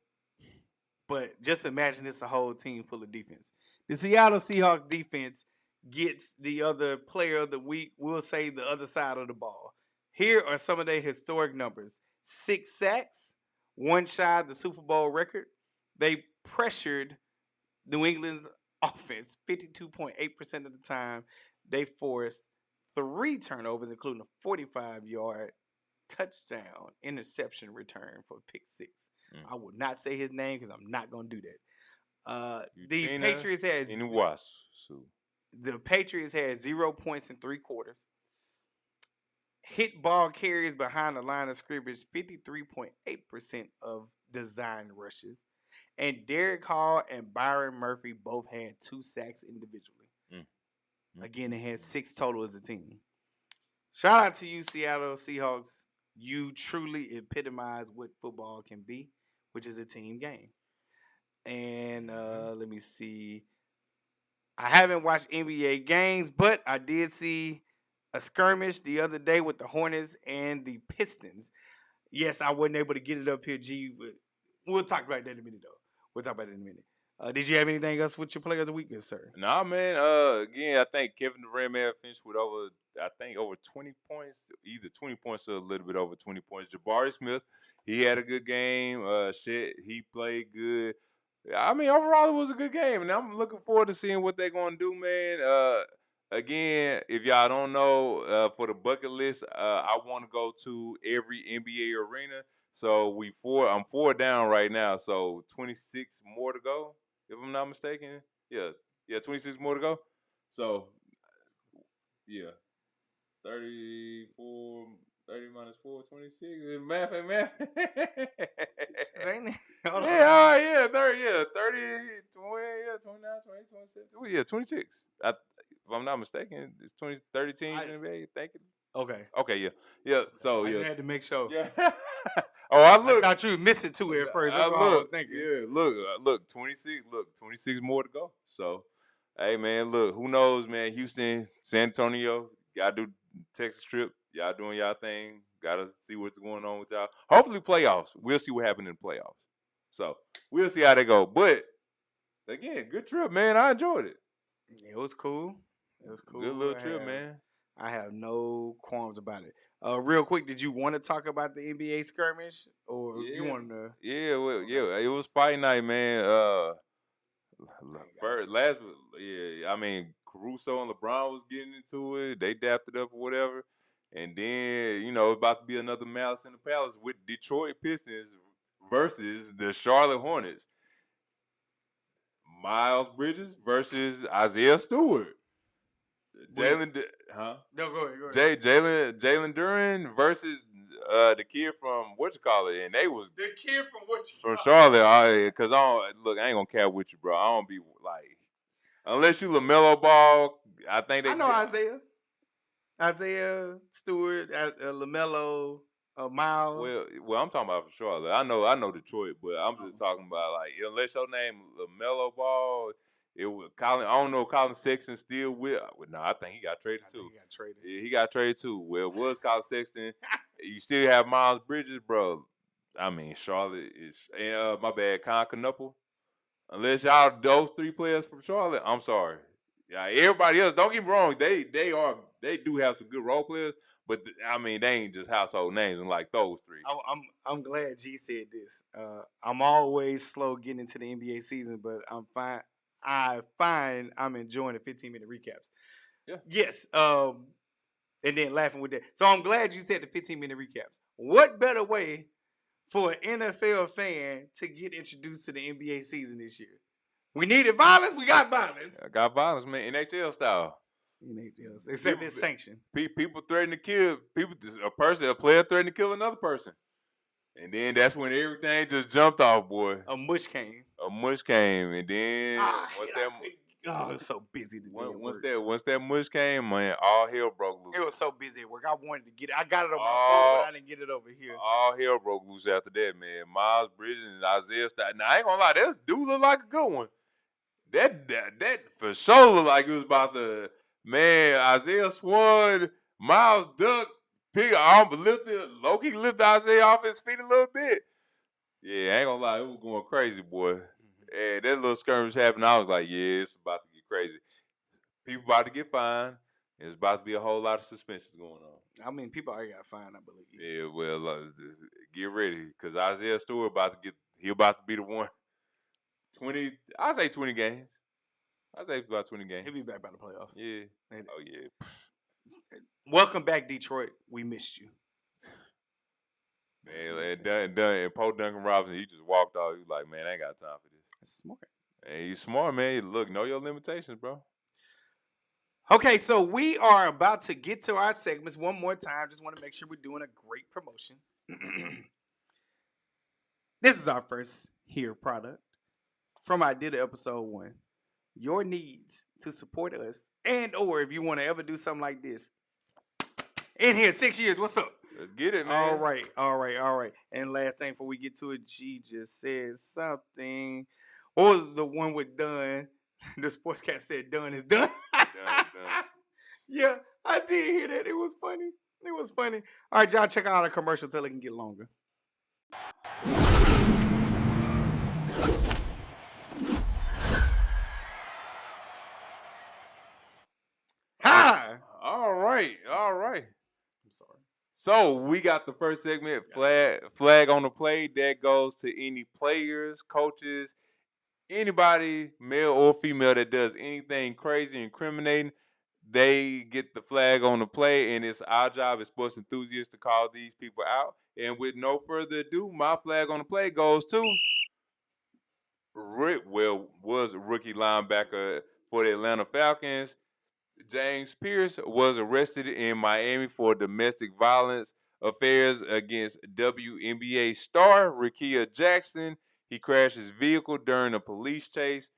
but just imagine it's a whole team full of defense. The Seattle Seahawks defense gets the other player of the week. We'll say the other side of the ball. Here are some of their historic numbers. 6 sacks, one shy of the Super Bowl record. They pressured New England's offense 52.8% of the time. They forced 3 turnovers, including a 45-yard touchdown interception return for pick 6. I will not say his name because I'm not going to do that. The Patriots had the Patriots had 0 points in 3 quarters. Hit ball carries behind the line of scrimmage, 53.8% of design rushes. And Derek Hall and Byron Murphy both had 2 sacks individually. Again, they had 6 total as a team. Shout out to you, Seattle Seahawks. You truly epitomize what football can be, which is a team game. And let me see. I haven't watched NBA games, but I did see a skirmish the other day with the Hornets and the Pistons. Yes, I wasn't able to get it up here, G. But we'll talk about that in a minute, though. We'll talk about it in a minute. Did you have anything else with your players of the week, sir? Nah, man. Again, I think Kevin Durant may have finished with over 20 points, either 20 points or a little bit over 20 points. Jabari Smith, he had a good game. He played good. I mean, overall, it was a good game, and I'm looking forward to seeing what they're going to do, man. Again, if y'all don't know, for the bucket list, I want to go to every NBA arena. So I'm 4 down right now, so 26 more to go, if I'm not mistaken. Yeah, 26 more to go. So, yeah, 34, 30 minus 4, 26. Math. Ain't it? Yeah, 30, 20, 29, 28, 27. Oh, yeah, 26. If I'm not mistaken, it's 30 teams in the NBA. Thank you. Okay, yeah. So, I just had to make sure. Yeah. I thought you were missing 2 at first. That's what I was thinking. Yeah, look, 26. Look, 26 more to go. So, hey, man, look, who knows, man? Houston, San Antonio, y'all do Texas trip. Y'all doing y'all thing. Got to see what's going on with y'all. Hopefully, playoffs. We'll see what happens in the playoffs. So, we'll see how they go. But, again, good trip, man. I enjoyed it. It was cool. Good little trip, man. I have no qualms about it. Real quick, did you want to talk about the NBA skirmish, or you wanted to? Yeah, it was fight night, man. I mean, Caruso and LeBron was getting into it. They dapped it up or whatever, and then about to be another Malice in the Palace with Detroit Pistons versus the Charlotte Hornets. Miles Bridges versus Isaiah Stewart. No, go ahead. Jalen Duren versus the kid from and they was the kid from Charlotte. Because I ain't gonna cap with you, bro. I don't be like, unless you LaMelo Ball. I think I know Isaiah Stewart, LaMelo, Miles. Well, I'm talking about for Charlotte. I know Detroit, but I'm just talking about like, unless your name LaMelo Ball. It was Colin. I don't know if Colin Sexton still with. No, I think he got traded too. Yeah, he got traded too. Well, it was Colin Sexton. You still have Miles Bridges, bro. I mean, Charlotte is. And my bad, Con Knuckle. Unless y'all those 3 players from Charlotte, I'm sorry. Yeah, everybody else. Don't get me wrong. They do have some good role players, but I mean, they ain't just household names like those 3. I'm glad G said this. I'm always slow getting into the NBA season, but I'm fine. I find I'm enjoying the 15-minute recaps. Yeah. Yes. And then laughing with that. So I'm glad you said the 15-minute recaps. What better way for an NFL fan to get introduced to the NBA season this year? We needed violence. We got violence. I got violence, man. NHL style. Except it's sanctioned. People threaten to kill a player threatened to kill another person. And then that's when everything just jumped off, boy. A mush came. And then I was so busy today. Once that mush came, man, all hell broke loose. It was so busy at work. I wanted to get it. I got it on my phone, but I didn't get it over here. All hell broke loose after that, man. Miles Bridges and Isaiah Stott. Now I ain't gonna lie, that dude look like a good one. That for sure looked like it was about the man. Isaiah Swan, Miles Dugg, Loki lifted Isaiah off his feet a little bit. Yeah, I ain't gonna lie, it was going crazy, boy. And that little skirmish happened. I was like, yeah, it's about to get crazy. People about to get fined. There's about to be a whole lot of suspensions going on. I mean, people already got fined, I believe. Yeah, well, get ready, because Isaiah Stewart about to be the one. 20, I say 20 games. I say about 20 games. He'll be back by the playoffs. Yeah. Oh, yeah. Welcome back, Detroit. We missed you. Man, and Poe Duncan Robinson, he just walked off. He was like, man, I ain't got time for this. That's smart. Hey, he's smart, man. Look, know your limitations, bro. Okay, so we are about to get to our segments one more time. Just want to make sure we're doing a great promotion. This is our first here product from I Did It episode 1. Your needs to support us, and or if you want to ever do something like this. In here, 6 years. What's up? Let's get it, man. All right. And last thing before we get to it, G just said something. What was the one with done? The sportscast said done is done. Done. Yeah, I did hear that. It was funny. All right, y'all check out our commercial till it can get longer. Hi. All right. I'm sorry. So we got the first segment, flag on the play. That goes to any players, coaches, anybody, male or female, that does anything crazy, incriminating. They get the flag on the play, and it's our job as sports enthusiasts to call these people out. And with no further ado, my flag on the play goes to was rookie linebacker for the Atlanta Falcons. James Pierce was arrested in Miami for domestic violence affairs against WNBA star Erykah Jackson. He crashed his vehicle during a police chase,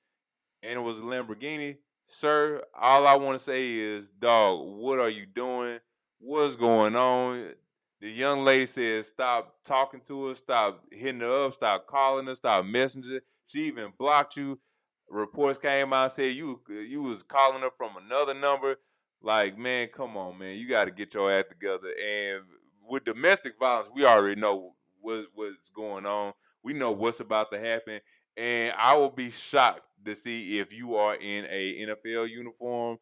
and it was a Lamborghini. Sir, all I want to say is, dog, what are you doing? What's going on? The young lady said, stop talking to her, stop hitting her up, stop calling her, stop messaging her. She even blocked you. Reports came out and said you was calling her from another number. Like, man, come on, man. You got to get your act together. And with domestic violence, we already know what's going on. We know what's about to happen. And I will be shocked to see if you are in a NFL uniform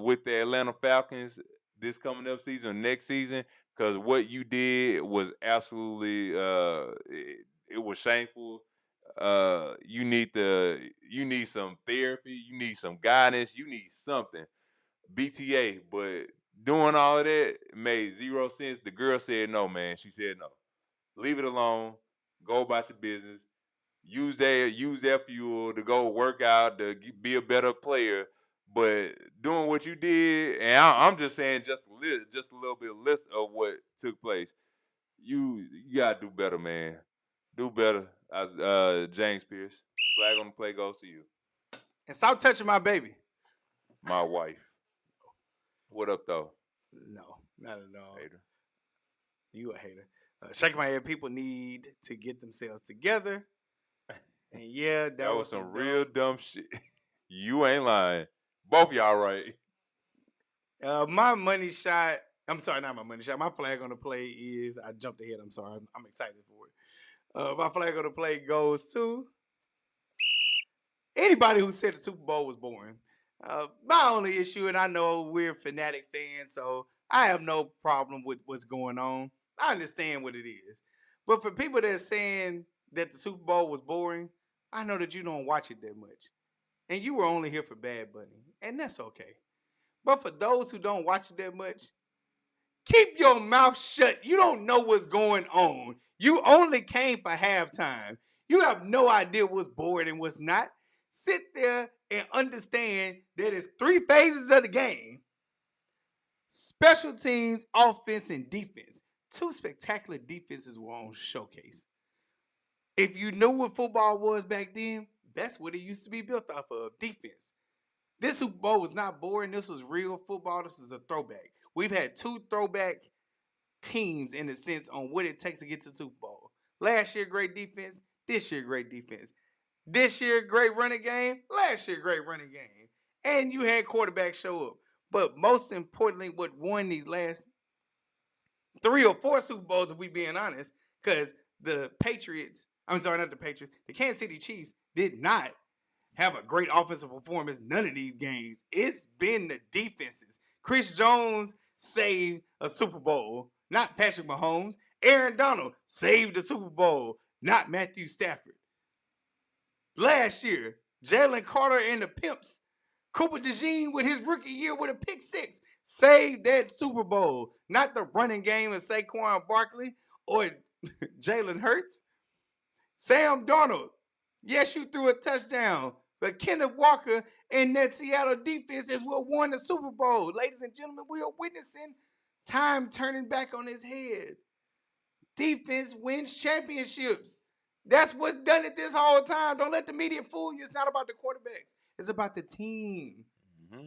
with the Atlanta Falcons this coming up season, next season, because what you did was absolutely it was shameful. You need some therapy, you need some guidance, you need something. BTA, but doing all of that made zero sense. The girl said no, man. She said no. Leave it alone. Go about your business. Use that fuel to go work out, to be a better player. But doing what you did, and I'm just saying just a little bit of list of what took place. You gotta do better, man. Do better. As James Pierce, flag on the play goes to you. And stop touching my baby. My wife. What up, though? No, not at all. Hater. You a hater. Shaking my head. People need to get themselves together. And yeah, that was some real dumb shit. You ain't lying. Both y'all right. My money shot. I'm sorry, not my money shot. My flag on the play is. I jumped ahead. I'm sorry. I'm excited for it. My flag on the play goes to anybody who said the Super Bowl was boring. My only issue, and I know we're fanatic fans, so I have no problem with what's going on. I understand what it is. But for people that are saying that the Super Bowl was boring, I know that you don't watch it that much. and you were only here for Bad Bunny, and that's okay. But for those who don't watch it that much, keep your mouth shut. You don't know what's going on. You only came for halftime. You have no idea what's boring and what's not. Sit there and understand that it's three phases of the game: special teams, offense, and defense. Two spectacular defenses were on showcase. If you knew what football was back then, that's what it used to be built off of: defense. This Super Bowl was not boring. This was real football. This is a throwback. We've had two throwback teams in a sense on what it takes to get to the Super Bowl. Last year, great defense. This year, great defense. This year, great running game. Last year, great running game. And you had quarterbacks show up. But most importantly, what won these last 3 or 4 Super Bowls, if we being honest, because the Patriots, I'm sorry, not the Patriots, the Kansas City Chiefs did not have a great offensive performance none of these games. It's been the defenses. Chris Jones saved a Super Bowl, not Patrick Mahomes. Aaron Donald saved the Super Bowl, not Matthew Stafford. Last year, Jalen Carter and the Pimps, Cooper DeJean with his rookie year with a pick six, saved that Super Bowl, not the running game of Saquon Barkley or Jalen Hurts. Sam Darnold, yes, you threw a touchdown, but Kenneth Walker and that Seattle defense is what won the Super Bowl. Ladies and gentlemen, we are witnessing time turning back on his head. Defense wins championships. That's what's done it this whole time. Don't let the media fool you. It's not about the quarterbacks. It's about the team. Mm-hmm.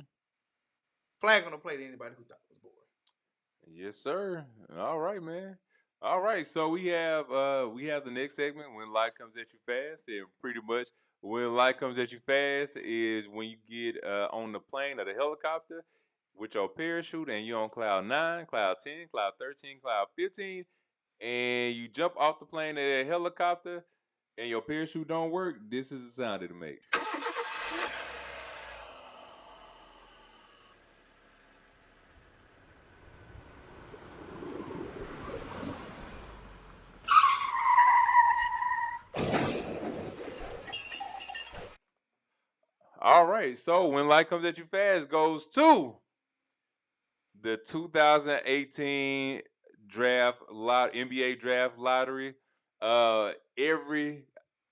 Flag on the play to anybody who thought it was boring. Yes, sir. All right, man. All right, so we have the next segment, when life comes at you fast, and pretty much when life comes at you fast is when you get on the plane or the helicopter with your parachute and you're on cloud 9, cloud 10, cloud 13, cloud 15, and you jump off the plane of that helicopter and your parachute don't work. This is the sound it makes. All right, so when life comes at you fast goes to the 2018 NBA draft lottery.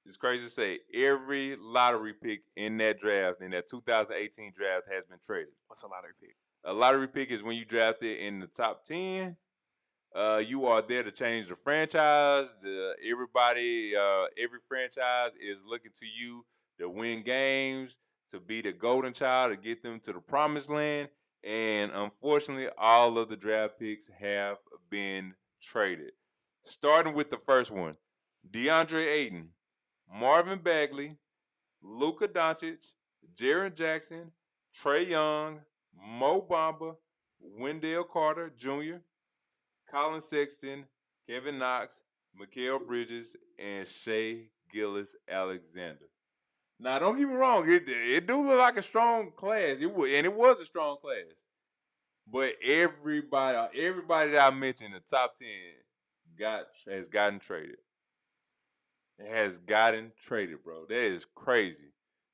It's crazy to say, every lottery pick in that 2018 draft has been traded. What's a lottery pick? A lottery pick is when you draft it in the top 10. You are there to change the franchise. Every franchise is looking to you to win games, to be the golden child, to get them to the promised land. And unfortunately, all of the draft picks have been traded. Starting with the first one: DeAndre Ayton, Marvin Bagley, Luka Doncic, Jaren Jackson, Trae Young, Mo Bamba, Wendell Carter Jr., Colin Sexton, Kevin Knox, Mikal Bridges, and Shai Gilgeous-Alexander. Now, don't get me wrong, it do look like a strong class. It was a strong class. But everybody that I mentioned, the top 10, has gotten traded. It has gotten traded, bro. That is crazy.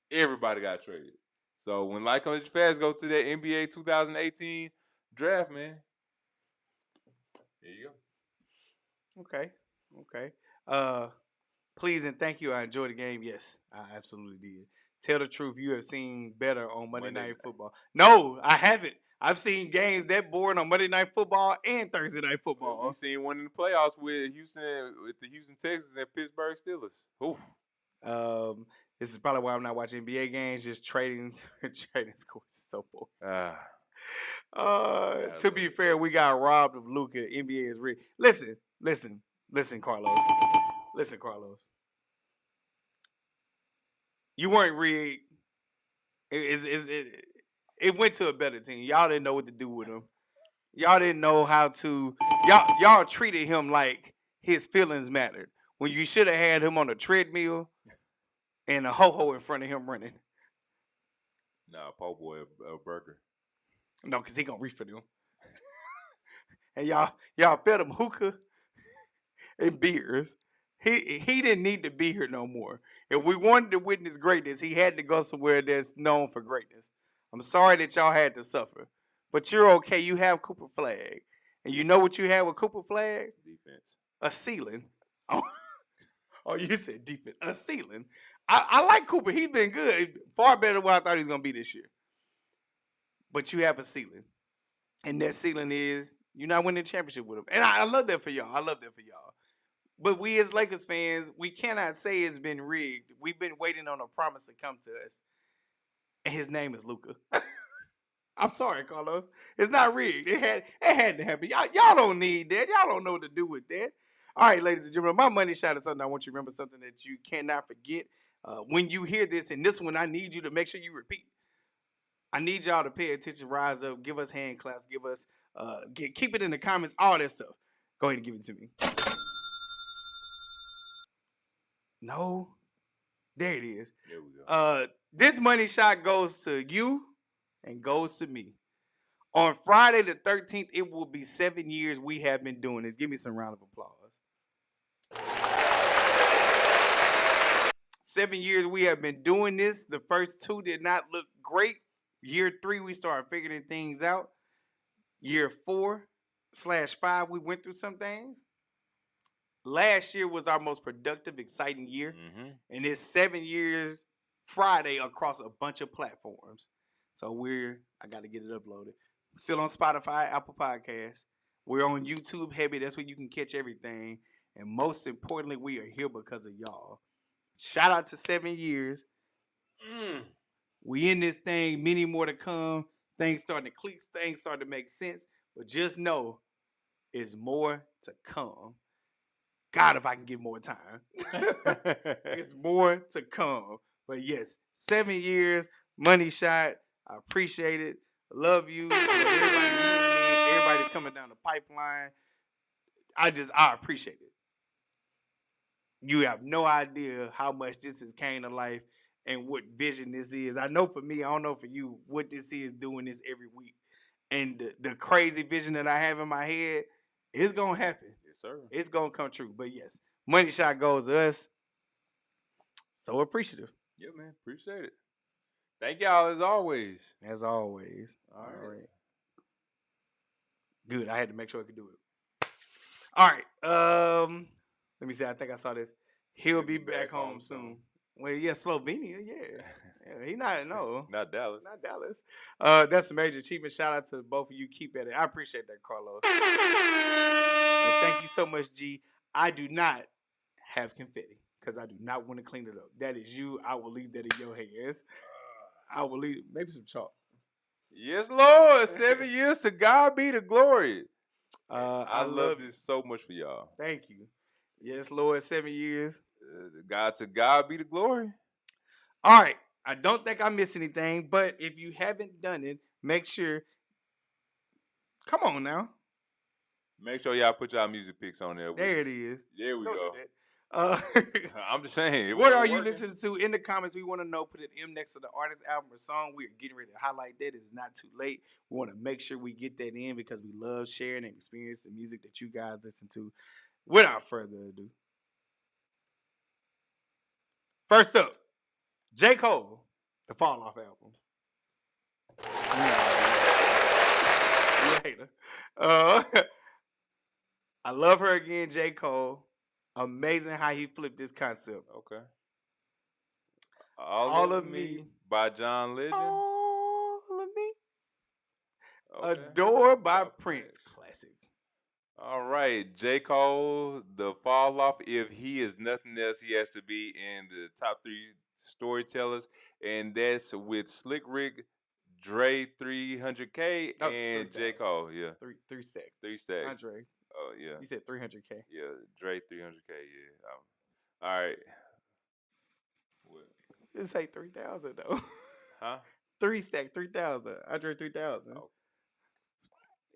Everybody got traded. So when life comes fast, go to that NBA 2018 draft, man. There you go. Okay. Please and thank you. I enjoyed the game. Yes, I absolutely did. Tell the truth, you have seen better on Monday Night Football. No, I haven't. I've seen games that boring on Monday Night Football and Thursday Night Football. We've seen one in the playoffs with the Houston Texans and Pittsburgh Steelers. Oof. This is probably why I'm not watching NBA games. Just trading scores is so boring. To be fair, we got robbed of Luka. NBA is real. Listen, Carlos. Listen, Carlos. You weren't rigged. It went to a better team. Y'all didn't know what to do with him. Y'all didn't know how to. Y'all treated him like his feelings mattered when you should have had him on a treadmill and a ho-ho in front of him running. Nah, po' boy a burger. No, because he gonna reach for them. And y'all fed him hookah and beers. He didn't need to be here no more. If we wanted to witness greatness, he had to go somewhere that's known for greatness. I'm sorry that y'all had to suffer, but you're okay. You have Cooper Flag, and you know what you have with Cooper Flag? Defense. A ceiling. Oh, you said defense. A ceiling. I like Cooper. He's been good, far better than what I thought he was gonna be this year. But you have a ceiling, and that ceiling is you're not winning the championship with him. And I love that for y'all. I love that for y'all. But we as Lakers fans, we cannot say it's been rigged. We've been waiting on a promise to come to us. And his name is Luka. I'm sorry, Carlos. It's not rigged. It had to happen. Y'all don't need that. Y'all don't know what to do with that. All right, ladies and gentlemen, my money shot is something I want you to remember, something that you cannot forget. When you hear this, and this one, I need you to make sure you repeat. I need y'all to pay attention, rise up, give us hand claps, give us, keep it in the comments, all that stuff. Go ahead and give it to me. No. There it is. There we go. This money shot goes to you and goes to me. On Friday the 13th, it will be 7 years we have been doing this. Give me some round of applause. 7 years we have been doing this. The first 2 did not look great. Year 3, we started figuring things out. Year 4/5, we went through some things. Last year was our most productive, exciting year. Mm-hmm. And it's 7 years Friday across a bunch of platforms. So I got to get it uploaded. Still on Spotify, Apple Podcasts. We're on YouTube heavy. That's where you can catch everything. And most importantly, we are here because of y'all. Shout out to 7 years. We in this thing, many more to come. Things starting to click, things starting to make sense. But just know, it's more to come. God, if I can get more time. It's more to come. But yes, 7 years, money shot. I appreciate it. Love you. Everybody's coming down the pipeline. I appreciate it. You have no idea how much this has came to life and what vision this is. I know for me, I don't know for you, what this is doing this every week. And the crazy vision that I have in my head, it's going to happen. Yes, sir. It's going to come true. But yes, money shot goes to us. So appreciative. Yeah, man. Appreciate it. Thank y'all as always. As always. All right. Good. I had to make sure I could do it. All right. Let me see. I think I saw this. He'll be back home soon. Well, yeah, Slovenia, yeah. He not Not Dallas. Not Dallas. That's a major achievement. Shout out to both of you. Keep at it. I appreciate that, Carlos. And thank you so much, G. I do not have confetti because I do not want to clean it up. That is you. I will leave that in your hands. I will leave maybe some chalk. Yes, Lord. 7 years, to God be the glory. I love this so much for y'all. Thank you. Yes, Lord, 7 years. To God be the glory. All right. I don't think I missed anything, but if you haven't done it, make sure. Come on now. Make sure y'all put y'all music picks on there. There it is. There we go. I'm just saying. What are you listening to? In the comments, we want to know. Put an M next to the artist, album, or song. We are getting ready to highlight that. It's not too late. We want to make sure we get that in because we love sharing and experiencing the music that you guys listen to. Without further ado, first up, J. Cole, the Fall Off album. You a hater. I love her again, J. Cole. Amazing how he flipped this concept. Okay. All of Me by John Legend. All of Me. Okay. Adored by Prince. Classic. All right. J. Cole, the Fall Off. If he is nothing else, he has to be in the top 3 storytellers. And that's with Slick Rick, Dre 300K, and J. Cole. Yeah. Three stacks. 3 stacks. Andre. Oh, yeah. You said 300K. Yeah, Dre 300K, yeah. All right. What? You say 3,000, though. Huh? 3 stack, 3,000. Andre 3,000. Oh.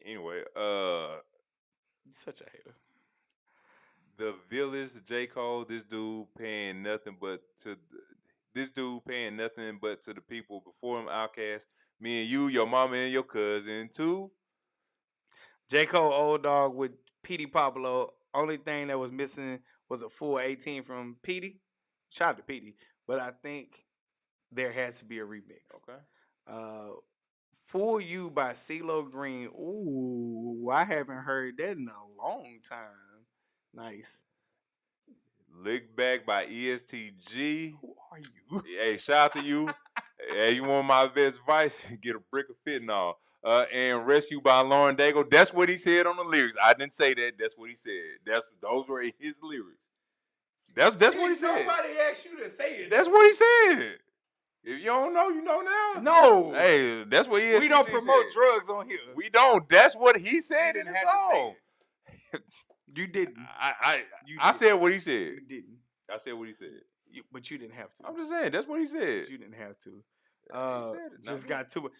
Anyway, You're such a hater. The Village, J. Cole, this dude paying nothing but to the people before him, Outkast. Me and you, your mama and your cousin, too. J. Cole, Old Dog with P.D. Pablo. Only thing that was missing was a full 18 from Petey. Shout out to Petey. But I think there has to be a remix. Okay. Fool You by CeeLo Green. Ooh, I haven't heard that in a long time. Nice. Lick Back by EST Gee. Who are you? Hey, shout out to you. Hey, you want my best advice? Get a brick of fentanyl. And Rescue by Lauren Daigle. That's what he said on the lyrics. I didn't say that. That's what he said. Those were his lyrics. That's what he said. Nobody asked you to say it. That's what he said. If you don't know, you know now. No. Hey, that's what he is. We don't promote drugs on here. We don't. That's what he said in the have to say song. it. You didn't. I said what he said. You didn't. I said what he said. But you didn't have to. I'm just saying. That's what he said. But you didn't have to. He said it, Just got too much.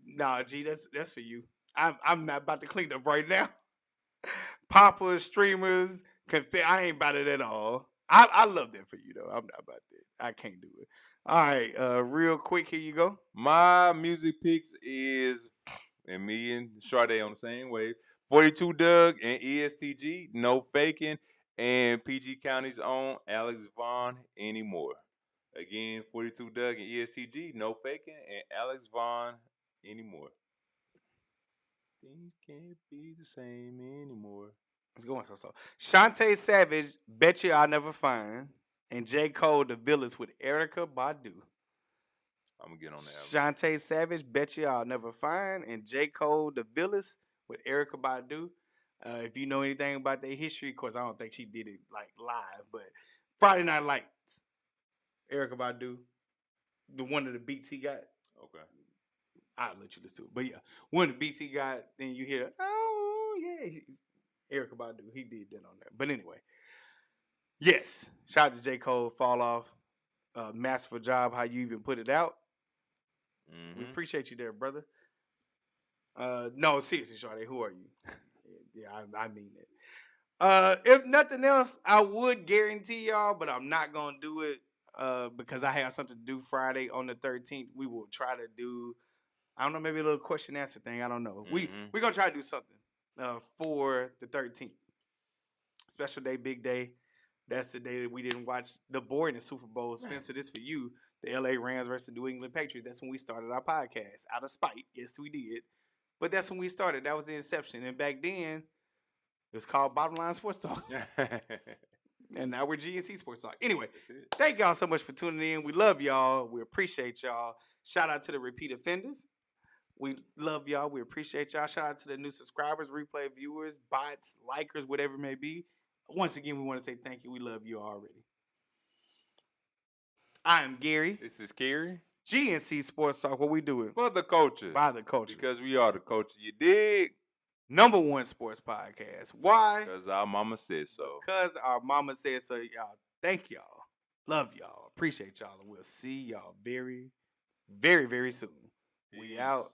Nah, G, that's for you. I'm not about to clean up right now. Poppers, streamers, I ain't about it at all. I love that for you though. I'm not about that. I can't do it. All right, real quick, here you go. My music picks is, and me and Chantay on the same wave, 42 Dugg and EST Gee, No Faking, and PG County's own Alex Vaughn, Anymore. Again, 42 Dugg and EST Gee, No Faking, and Alex Vaughn, Anymore. Things can't be the same anymore. It's going so. Chantay Savage, Bet You I'll Never Find. And J. Cole, The Village with Erykah Badu. I'm going to get on that. Chantay Savage, Bet You I'll Never Find. And J. Cole, The Village with Erykah Badu. If you know anything about their history, of course, I don't think she did it like live, but Friday Night Lights. Erykah Badu. The one of the beats he got. Okay. I'll let you listen to it. But yeah, one of the beats he got, then you hear, oh, yeah. Erykah Badu, he did that on there. But anyway. Yes. Shout out to J. Cole, Fall Off. Masterful job, how you even put it out. Mm-hmm. We appreciate you there, brother. No, seriously, Chantay, who are you? Yeah, I mean it. If nothing else, I would guarantee y'all, but I'm not going to do it because I have something to do Friday on the 13th. We will try to do, I don't know, maybe a little question answer thing. I don't know. Mm-hmm. We're going to try to do something for the 13th. Special day, big day. That's the day that we didn't watch the board in the Super Bowl. Spencer, this for you. The LA Rams versus New England Patriots. That's when we started our podcast. Out of spite. Yes, we did. But that's when we started. That was the inception. And back then, it was called Bottom Line Sports Talk. And now we're GNC Sports Talk. Anyway, thank y'all so much for tuning in. We love y'all. We appreciate y'all. Shout out to the repeat offenders. We love y'all. We appreciate y'all. Shout out to the new subscribers, replay viewers, bots, likers, whatever it may be. Once again, we want to say thank you. We love you already. I am Gary. This is Gary. GNC Sports Talk. What we doing? For the culture. By the culture. Because we are the culture. You dig? #1 sports podcast. Why? Because our mama said so. Because our mama said so. Y'all, thank y'all. Love y'all. Appreciate y'all. And we'll see y'all very, very, very soon. Peace. We out.